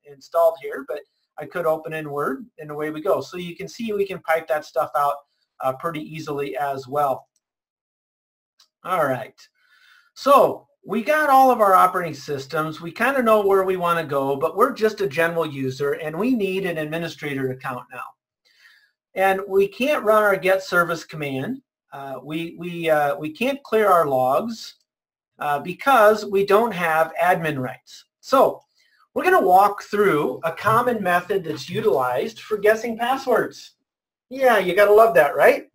installed here, but I could open in Word and away we go. So you can see we can pipe that stuff out pretty easily as well. All right. So we got all of our operating systems. We kind of know where we want to go, but we're just a general user and we need an administrator account now. And we can't run our get service command. We can't clear our logs because we don't have admin rights. So we're going to walk through a common method that's utilized for guessing passwords. Yeah, you got to love that, right?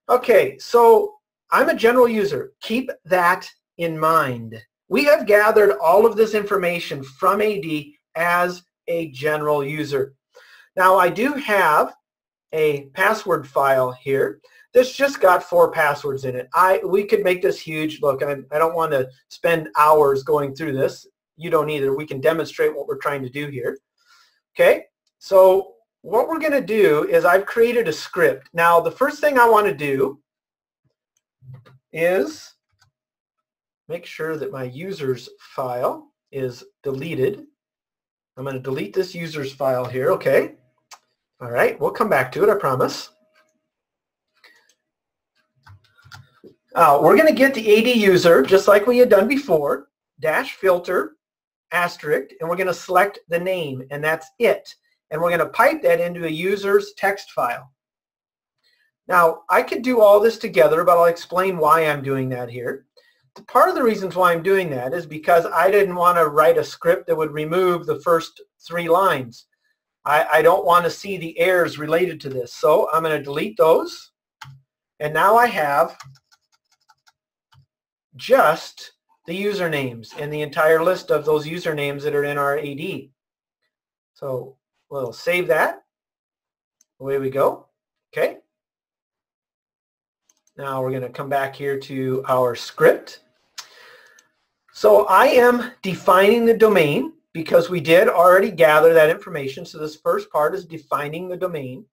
Okay, so I'm a general user. Keep that in mind. We have gathered all of this information from AD as a general user. Now I do have a password file here that's just got 4 passwords in it. We could make this huge. Look, I don't want to spend hours going through this. You don't either. We can demonstrate what we're trying to do here. Okay, so what we're going to do is I've created a script. Now the first thing I want to do is make sure that my users file is deleted. I'm going to delete this users file here, okay? All right, we'll come back to it, I promise. We're going to get the AD user, just like we had done before, dash filter, asterisk, and we're going to select the name, and that's it. And we're going to pipe that into a user's text file. Now, I could do all this together, but I'll explain why I'm doing that here. Part of the reasons why I'm doing that is because I didn't want to write a script that would remove the first 3 lines. I don't want to see the errors related to this. So I'm going to delete those. And now I have just the usernames and the entire list of those usernames that are in our AD. So we'll save that. Away we go. Okay. Now we're going to come back here to our script. So I am defining the domain because we did already gather that information. So this first part is defining the domain.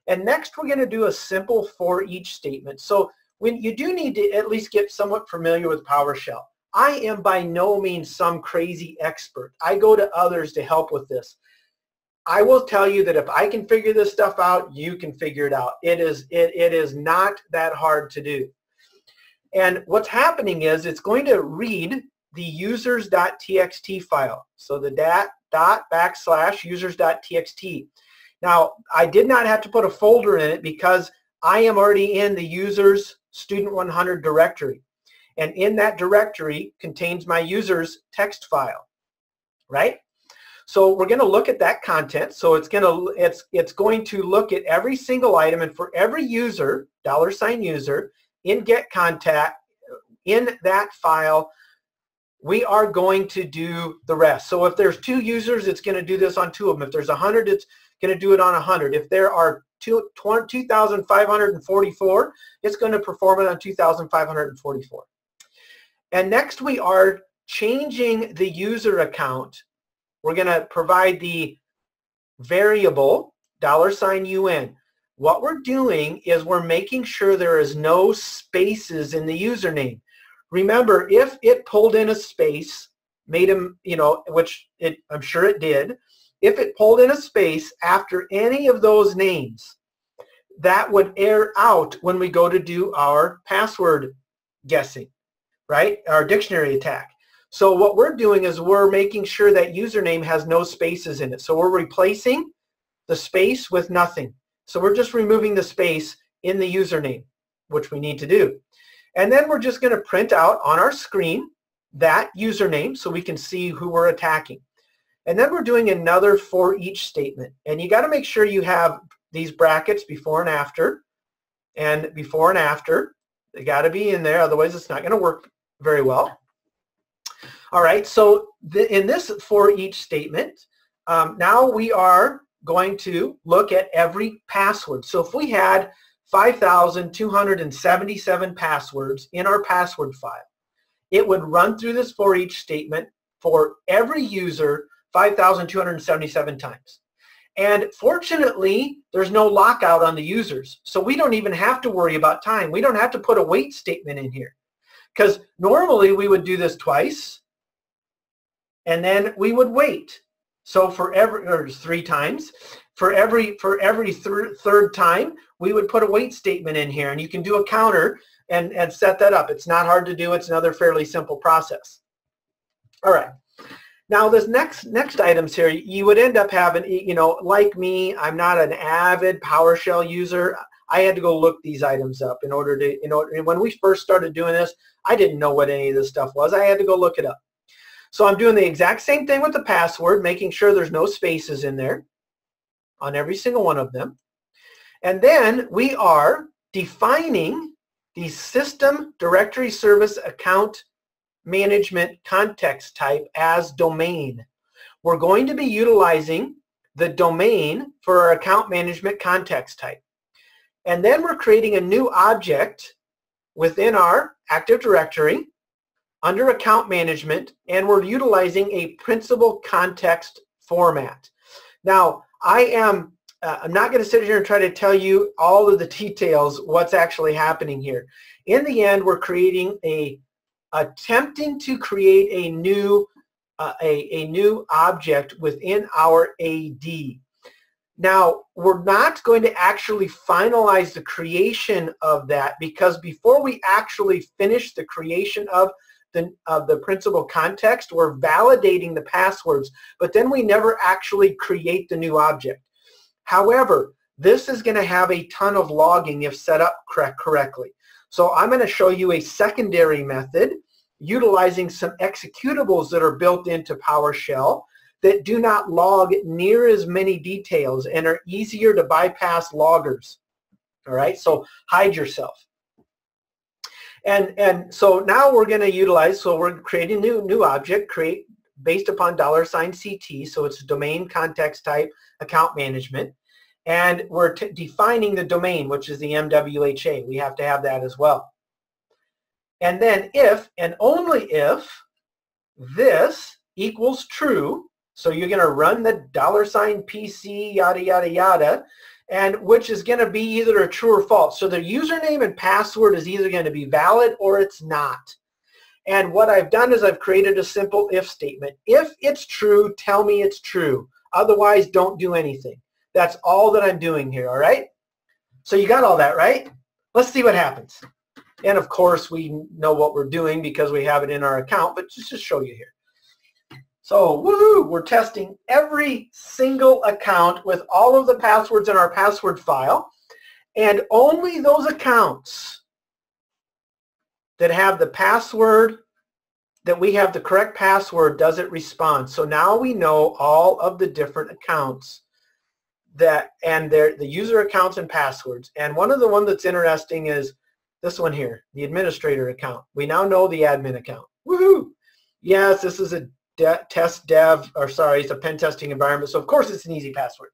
And next we're going to do a simple for each statement. So when you do need to at least get somewhat familiar with PowerShell. I am by no means some crazy expert. I go to others to help with this. I will tell you that if I can figure this stuff out, you can figure it out. It is not that hard to do. And what's happening is it's going to read the users.txt file. So the /users.txt. Now, I did not have to put a folder in it because I am already in the users student 100 directory. And in that directory contains my users text file, right? So we're going to look at that content. So it's going to look at every single item, and for every user, $user, in get contact, in that file, we are going to do the rest. So if there's 2 users, it's going to do this on 2 of them. If there's 100, it's going to do it on 100. If there are 2,544, it's going to perform it on 2,544. And next we are changing the user account. We're going to provide the variable $UN. What we're doing is we're making sure there is no spaces in the username. Remember, if it pulled in a space, made them, which I'm sure it did, if it pulled in a space after any of those names, that would error out when we go to do our password guessing, right? Our dictionary attack. So what we're doing is we're making sure that username has no spaces in it. So we're replacing the space with nothing. So we're just removing the space in the username, which we need to do. And then we're just going to print out on our screen that username so we can see who we're attacking. And then we're doing another for each statement. And you got to make sure you have these brackets before and after. And before and after, they got to be in there. Otherwise, it's not going to work very well. All right, so in this for each statement, now we are going to look at every password. So if we had 5,277 passwords in our password file, it would run through this for each statement for every user 5,277 times. And fortunately, there's no lockout on the users. So we don't even have to worry about time. We don't have to put a wait statement in here. Because normally we would do this twice, and then we would wait. So for or 3 times, for every third time, we would put a wait statement in here, and you can do a counter and set that up. It's not hard to do. It's another fairly simple process. All right. Now this next items here, you would end up having, like me, I'm not an avid PowerShell user. I had to go look these items up in order to, when we first started doing this, I didn't know what any of this stuff was. I had to go look it up. So I'm doing the exact same thing with the password, making sure there's no spaces in there on every single one of them. And then we are defining the system directory service account management context type as domain. We're going to be utilizing the domain for our account management context type. And then we're creating a new object within our Active Directory under account management, and we're utilizing a principal context format. Now, I'm not going to sit here and try to tell you all of the details, what's actually happening here. In the end, we're creating attempting to create a new object within our AD. Now, we're not going to actually finalize the creation of that, because before we actually finish the creation of the principal context, we're validating the passwords, but then we never actually create the new object. However, this is going to have a ton of logging if set up correctly. So I'm going to show you a secondary method utilizing some executables that are built into PowerShell that do not log near as many details and are easier to bypass loggers. All right, so hide yourself. And so now we're going to utilize, so we're creating a new object, create based upon $CT, so it's domain context type account management. And we're defining the domain, which is the MWHA. We have to have that as well. And then if and only if this equals true, so you're going to run the $PC yada yada yada, and which is going to be either a true or false. So the username and password is either going to be valid or it's not. And what I've done is I've created a simple if statement. If it's true, tell me it's true. Otherwise, don't do anything. That's all that I'm doing here, all right? So you got all that, right? Let's see what happens. And of course, we know what we're doing because we have it in our account, but just to show you here. So, woohoo, we're testing every single account with all of the passwords in our password file, and only those accounts that have the password, that we have the correct password, does it respond. So now we know all of the different accounts and the user accounts and passwords. And one of the ones that's interesting is this one here, the administrator account. We now know the admin account. Woohoo! Yes, this is a it's a pen testing environment, so of course it's an easy password.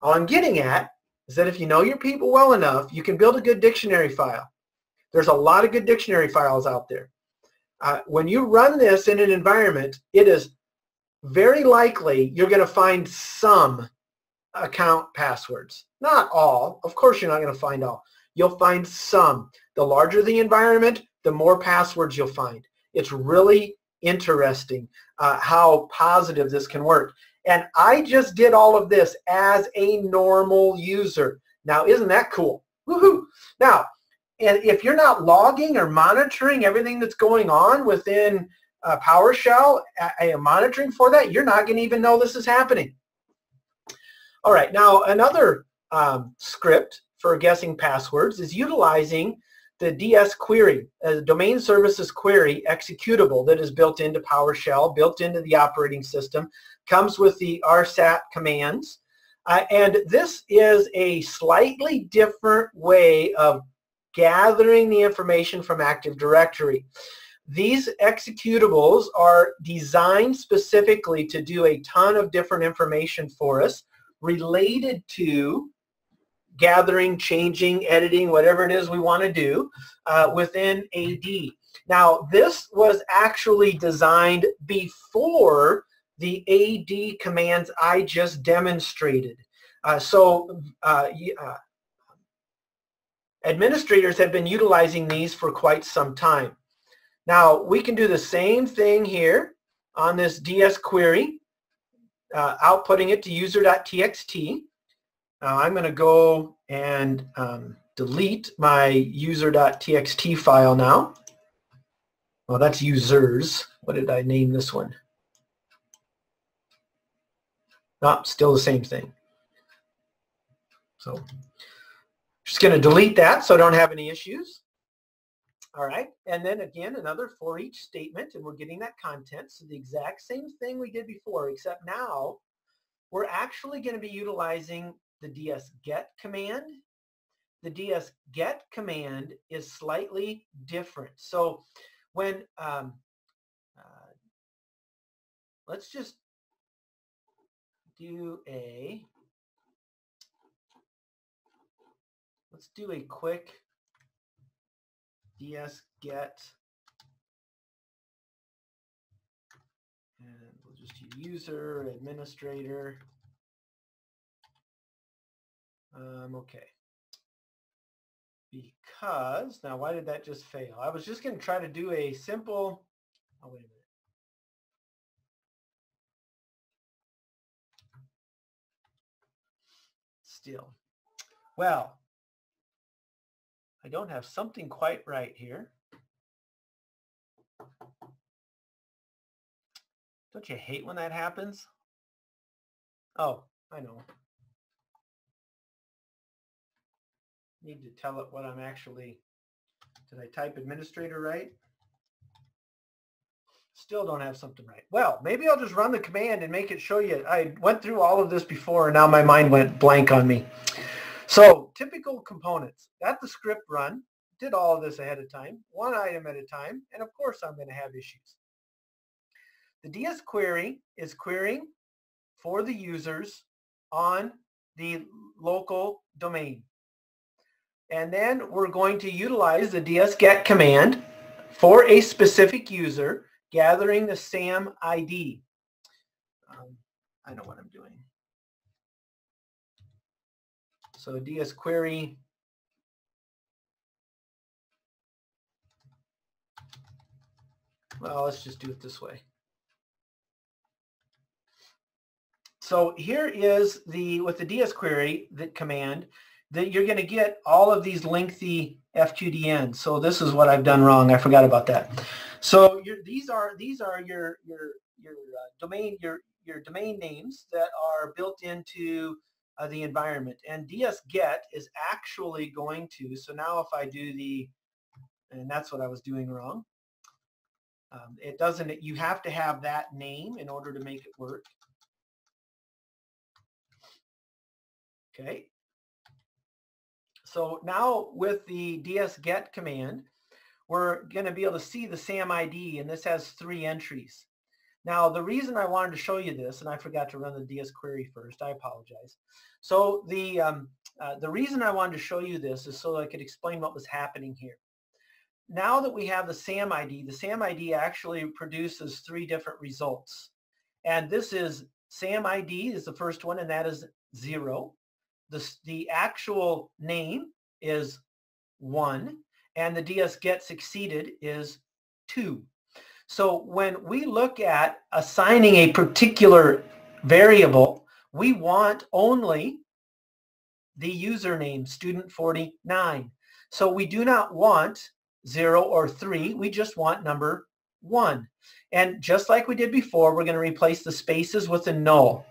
All I'm getting at is that if you know your people well enough, you can build a good dictionary file. There's a lot of good dictionary files out there. When you run this in an environment, it is very likely you're going to find some account passwords. Not all. Of course, you're not going to find all. You'll find some. The larger the environment, the more passwords you'll find. It's really interesting how positive this can work. And I just did all of this as a normal user. Now, isn't that cool? Woohoo! Now, and if you're not logging or monitoring everything that's going on within PowerShell, monitoring for that, you're not going to even know this is happening. All right, now another script for guessing passwords is utilizing the DS query, a domain services query executable that is built into PowerShell, built into the operating system, comes with the RSAT commands. And this is a slightly different way of gathering the information from Active Directory. These executables are designed specifically to do a ton of different information for us related to gathering, changing, editing, whatever it is we want to do within AD. Now, this was actually designed before the AD commands I just demonstrated. Administrators have been utilizing these for quite some time. Now, we can do the same thing here on this DS query, outputting it to user.txt. Now, I'm going to go and delete my user.txt file now. Well, that's users. What did I name this one? No, still the same thing. So, just going to delete that so I don't have any issues. All right, and then again, another for each statement, and we're getting that content. So the exact same thing we did before, except now we're actually going to be utilizing the dsget command. The dsget command is slightly different. So when, let's just do a, quick dsget, and we'll just use user, administrator. Okay. Because, now why did that just fail? I was just going to try to do a simple, oh wait a minute. Still. Well, I don't have something quite right here. Don't you hate when that happens? Oh, I know. Need to tell it what I'm actually, did I type administrator right? Still don't have something right. Well, maybe I'll just run the command and make it show you. I went through all of this before and now my mind went blank on me. So typical components. Got the script run, did all of this ahead of time, one item at a time, and of course I'm going to have issues. The DS query is querying for the users on the local domain. And then we're going to utilize the dsget command for a specific user, gathering the SAM ID. I know what I'm doing. So DS query, well, let's just do it this way. So here is with the DS query, the command, that you're going to get all of these lengthy FQDNs. So this is what I've done wrong. I forgot about that. So these are your domain names that are built into the environment. And dsget is actually going to, so now if I do and that's what I was doing wrong. It doesn't, you have to have that name in order to make it work. Okay. So now with the dsget command, we're going to be able to see the SAM ID, and this has 3 entries. Now, the reason I wanted to show you this, and I forgot to run the DS query first, I apologize. So the reason I wanted to show you this is so that I could explain what was happening here. Now that we have the SAM ID actually produces 3 different results. And this is SAM ID is the first one, and that is 0. The actual name is 1, and the DS get succeeded is 2. So when we look at assigning a particular variable, we want only the username, student49. So we do not want 0 or 3, we just want number 1. And just like we did before, we're going to replace the spaces with a null.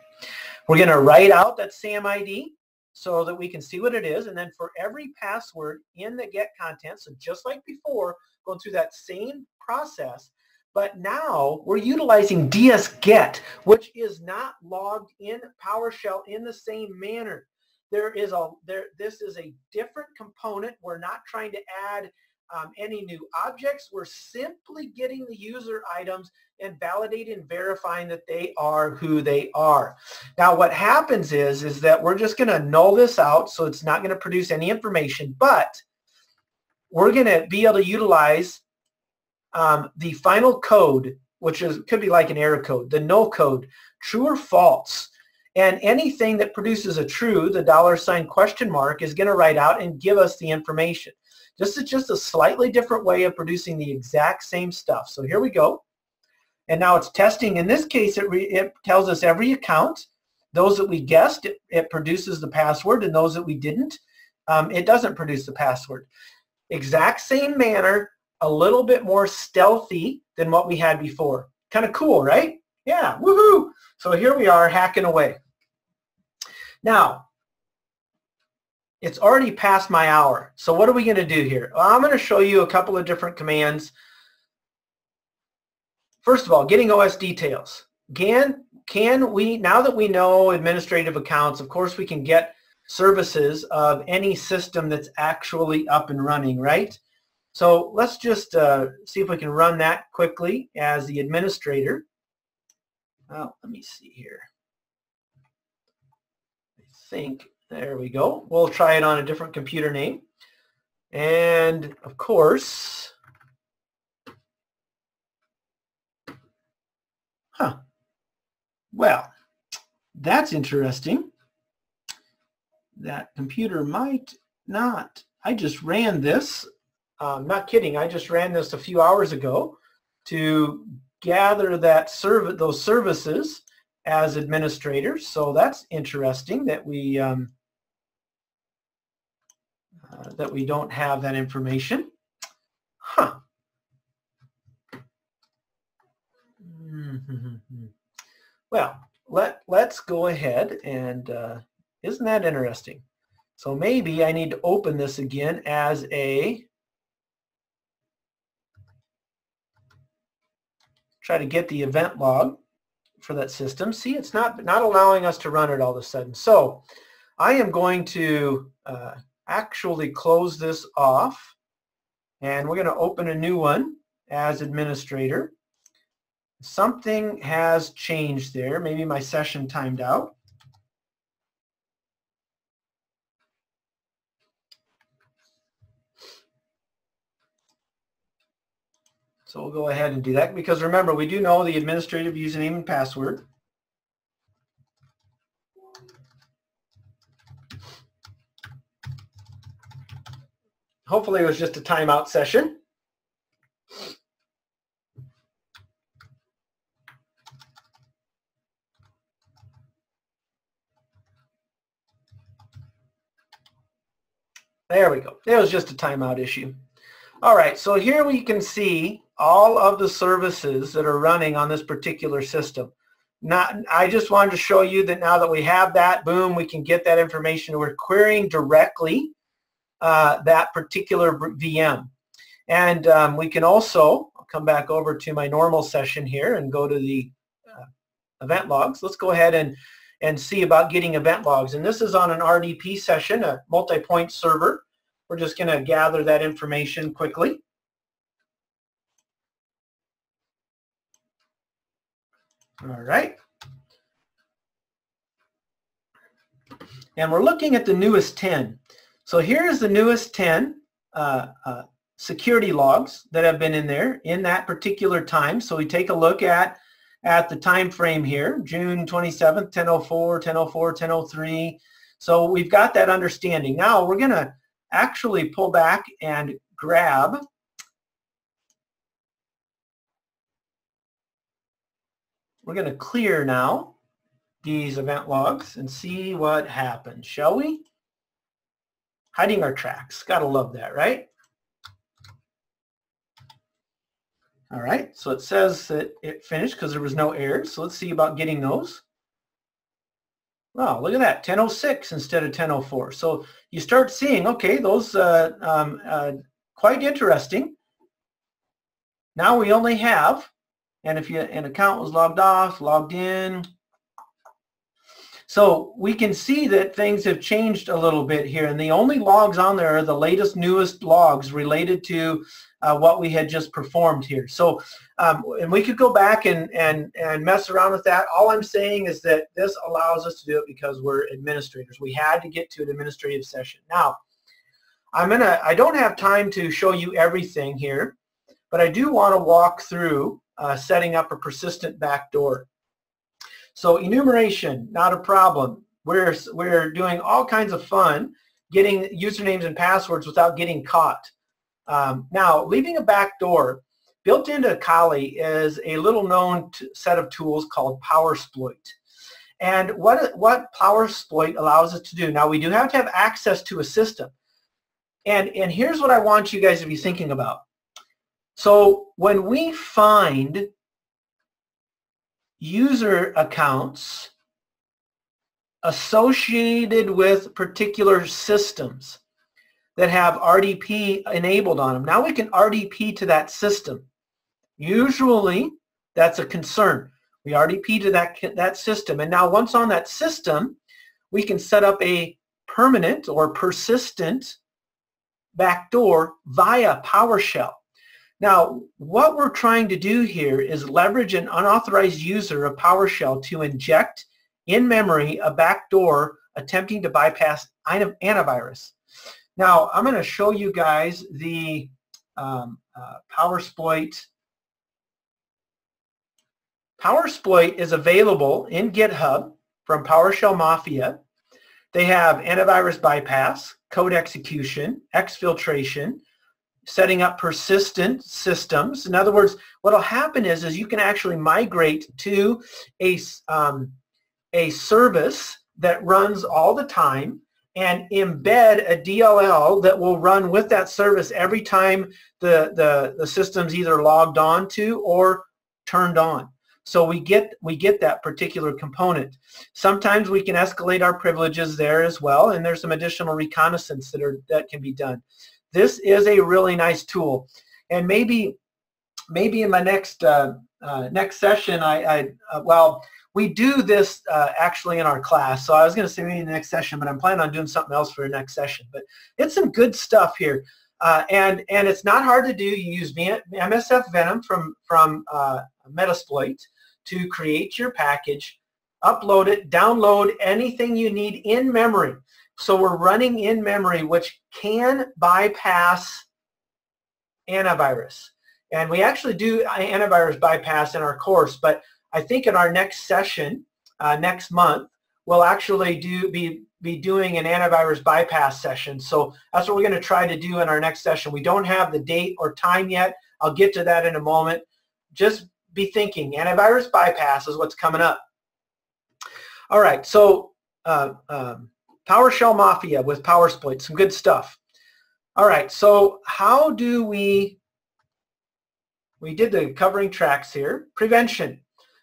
We're going to write out that SAM ID so that we can see what it is, and then for every password in the get content, so just like before, going through that same process, but now we're utilizing ds-get, which is not logged in PowerShell in the same manner. This is a different component. We're not trying to add any new objects. We're simply getting the user items and validating and verifying that they are who they are. Now what happens is that we're just going to null this out, so it's not going to produce any information, but we're going to be able to utilize the final code, which could be like an error code, the null code, true or false. And anything that produces a true, the $? is going to write out and give us the information. This is just a slightly different way of producing the exact same stuff. So here we go. And now it's testing. In this case, it tells us every account. Those that we guessed, it produces the password, and those that we didn't, it doesn't produce the password. Exact same manner, a little bit more stealthy than what we had before. Kind of cool, right? Yeah, woohoo! So here we are hacking away. Now, it's already past my hour. So what are we going to do here? Well, I'm going to show you a couple of different commands. First of all, getting OS details. Can we, now that we know administrative accounts, of course we can get services of any system that's actually up and running, right? So let's just see if we can run that quickly as the administrator. Well, let me see here. I think, there we go. We'll try it on a different computer name. And of course, well, that's interesting. That computer might not. I just ran this. Not kidding. I just ran this a few hours ago to gather that those services as administrators. So that's interesting that we don't have that information. Well, let's go ahead and isn't that interesting? So maybe I need to open this again as a try to get the event log for that system. See, it's not allowing us to run it all of a sudden. So I am going to actually close this off, and we're going to open a new one as administrator. Something has changed there. Maybe my session timed out. So we'll go ahead and do that, because remember, we do know the administrative username and password. Hopefully it was just a timeout session. There we go. It was just a timeout issue. All right, so here we can see all of the services that are running on this particular system. I just wanted to show you that now that we have that, boom, we can get that information. We're querying directly that particular VM. And we can also, I'll come back over to my normal session here and go to the event logs. Let's go ahead and see about getting event logs. And this is on an RDP session, a multi-point server. We're just going to gather that information quickly. All right. And we're looking at the newest 10. So here's the newest 10 security logs that have been in there in that particular time. So we take a look at at the time frame here, June 27th, 10:04, 10:04, 10:03. So we've got that understanding. Now we're going to actually pull back and grab we're going to clear now these event logs and see what happens, shall we? Hiding our tracks. Gotta love that, right? All right, so it says that it finished because there was no errors. So let's see about getting those. Wow, look at that, 10:06 instead of 10:04. So you start seeing, okay, those quite interesting. Now we only have, and if an account was logged off, logged in. So we can see that things have changed a little bit here, and the only logs on there are the latest, newest logs related to what we had just performed here. So, and we could go back and mess around with that. All I'm saying is that this allows us to do it because we're administrators. We had to get to an administrative session. Now, I don't have time to show you everything here, but I do want to walk through setting up a persistent backdoor. So enumeration, not a problem. We're doing all kinds of fun getting usernames and passwords without getting caught. Now, leaving a backdoor, built into Kali is a little known set of tools called Powersploit. And what Powersploit allows us to do, now we do have to have access to a system. And here's what I want you guys to be thinking about. So when we find user accounts associated with particular systems that have RDP enabled on them. Now we can RDP to that system. Usually that's a concern. We RDP to that system, and now once on that system, we can set up a permanent or persistent backdoor via PowerShell. Now, what we're trying to do here is leverage an unauthorized user of PowerShell to inject in memory a backdoor attempting to bypass antivirus. Now, I'm going to show you guys the Powersploit. Powersploit is available in GitHub from PowerShell Mafia. They have antivirus bypass, code execution, exfiltration, setting up persistent systems. In other words, what will happen is you can actually migrate to a service that runs all the time and embed a DLL that will run with that service every time the system's either logged on to or turned on. So we get that particular component. Sometimes we can escalate our privileges there as well, and there's some additional reconnaissance that can be done. This is a really nice tool, and maybe in my next session, well, we do this actually in our class. So I was going to say maybe in the next session, but I'm planning on doing something else for the next session. But it's some good stuff here, and it's not hard to do. You use MSF Venom from Metasploit to create your package, upload it, download anything you need in memory. So we're running in memory, which can bypass antivirus. And we actually do antivirus bypass in our course, but I think in our next session, next month, we'll actually be doing an antivirus bypass session. So that's what we're going to try to do in our next session. We don't have the date or time yet. I'll get to that in a moment. Just be thinking, antivirus bypass is what's coming up. All right, so PowerShell Mafia with Powersploit, some good stuff. All right, so how do we did the covering tracks here. Prevention.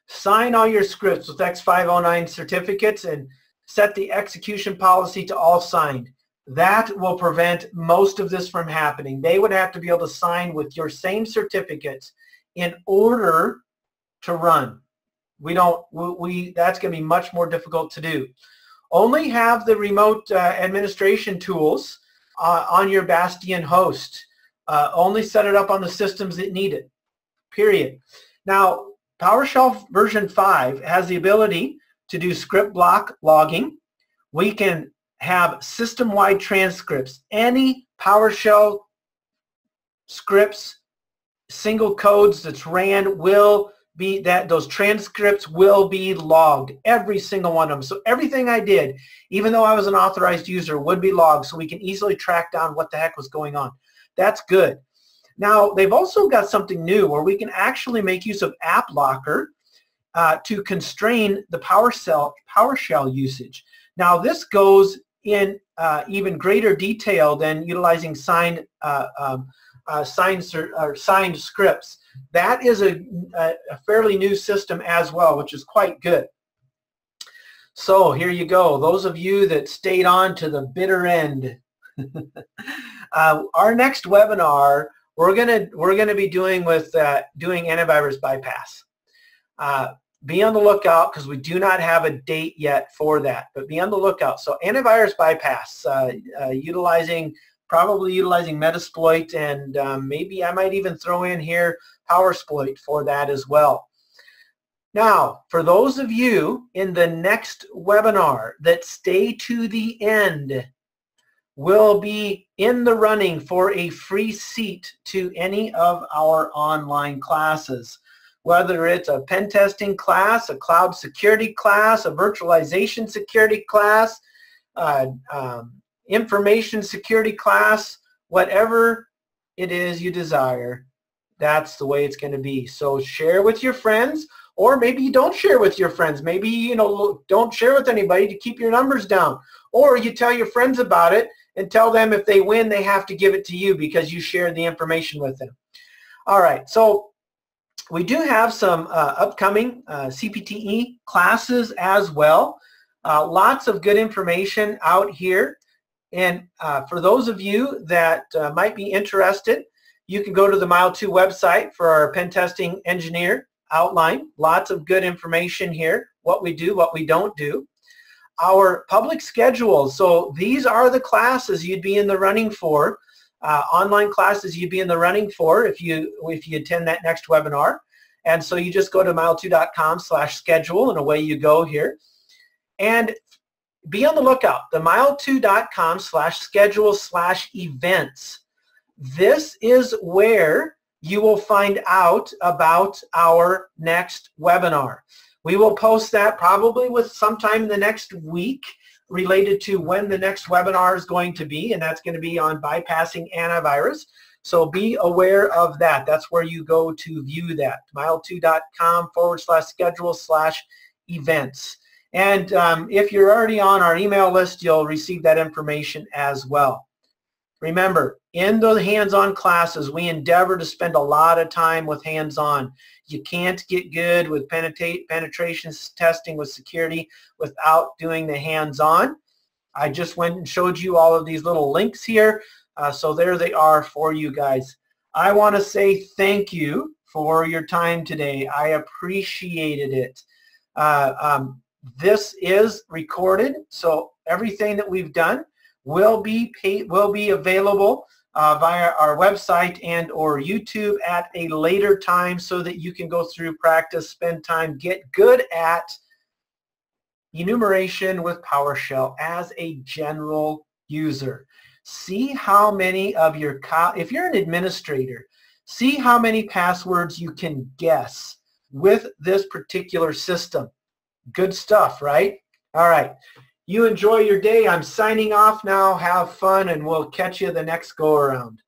Sign all your scripts with X509 certificates and set the execution policy to all signed. That will prevent most of this from happening. They would have to be able to sign with your same certificates in order to run. That's going to be much more difficult to do. Only have the remote administration tools on your Bastion host. Only set it up on the systems that need it, period. Now, PowerShell version 5 has the ability to do script block logging. We can have system-wide transcripts. Any PowerShell scripts, single codes that's ran will those transcripts will be logged, every single one of them. So everything I did, even though I was an authorized user, would be logged, so we can easily track down what the heck was going on. That's good. Now, they've also got something new where we can actually make use of App Locker to constrain the PowerShell usage. Now, this goes in even greater detail than utilizing signed scripts. That is a fairly new system as well, which is quite good. So here you go. Those of you that stayed on to the bitter end. Our next webinar, we're gonna be doing with doing antivirus bypass. Be on the lookout, because we do not have a date yet for that, but be on the lookout. So antivirus bypass, probably utilizing Metasploit, and maybe I might even throw in here PowerSploit for that as well. Now, for those of you in the next webinar that stay to the end, will be in the running for a free seat to any of our online classes. Whether it's a pen testing class, a cloud security class, a virtualization security class, information security class, whatever it is you desire, that's the way it's going to be. So share with your friends, or maybe you don't share with your friends. Maybe, you know, don't share with anybody to keep your numbers down. Or you tell your friends about it and tell them if they win, they have to give it to you because you shared the information with them. All right, so we do have some upcoming CPTE classes as well. Lots of good information out here. And for those of you that might be interested, you can go to the Mile2 website for our pen testing engineer outline. Lots of good information here, what we do, what we don't do. Our public schedules, so these are the classes you'd be in the running for, online classes you'd be in the running for if you attend that next webinar. And so you just go to mile2.com/schedule and away you go here. And be on the lookout, the mile2.com/schedule/events. This is where you will find out about our next webinar. We will post that probably with sometime in the next week related to when the next webinar is going to be, and that's going to be on bypassing antivirus. So be aware of that. That's where you go to view that, mile2.com/schedule/events. And if you're already on our email list, you'll receive that information as well. Remember, in the hands-on classes, we endeavor to spend a lot of time with hands-on. You can't get good with penetration testing with security without doing the hands-on. I just went and showed you all of these little links here. So there they are for you guys. I want to say thank you for your time today. I appreciated it. This is recorded, so everything that we've done will be available via our website and or YouTube at a later time, so that you can go through, practice, spend time, get good at enumeration with PowerShell as a general user. See how many of your, if you're an administrator, see how many passwords you can guess with this particular system. Good stuff, right? All right. You enjoy your day. I'm signing off now. Have fun, and we'll catch you the next go around.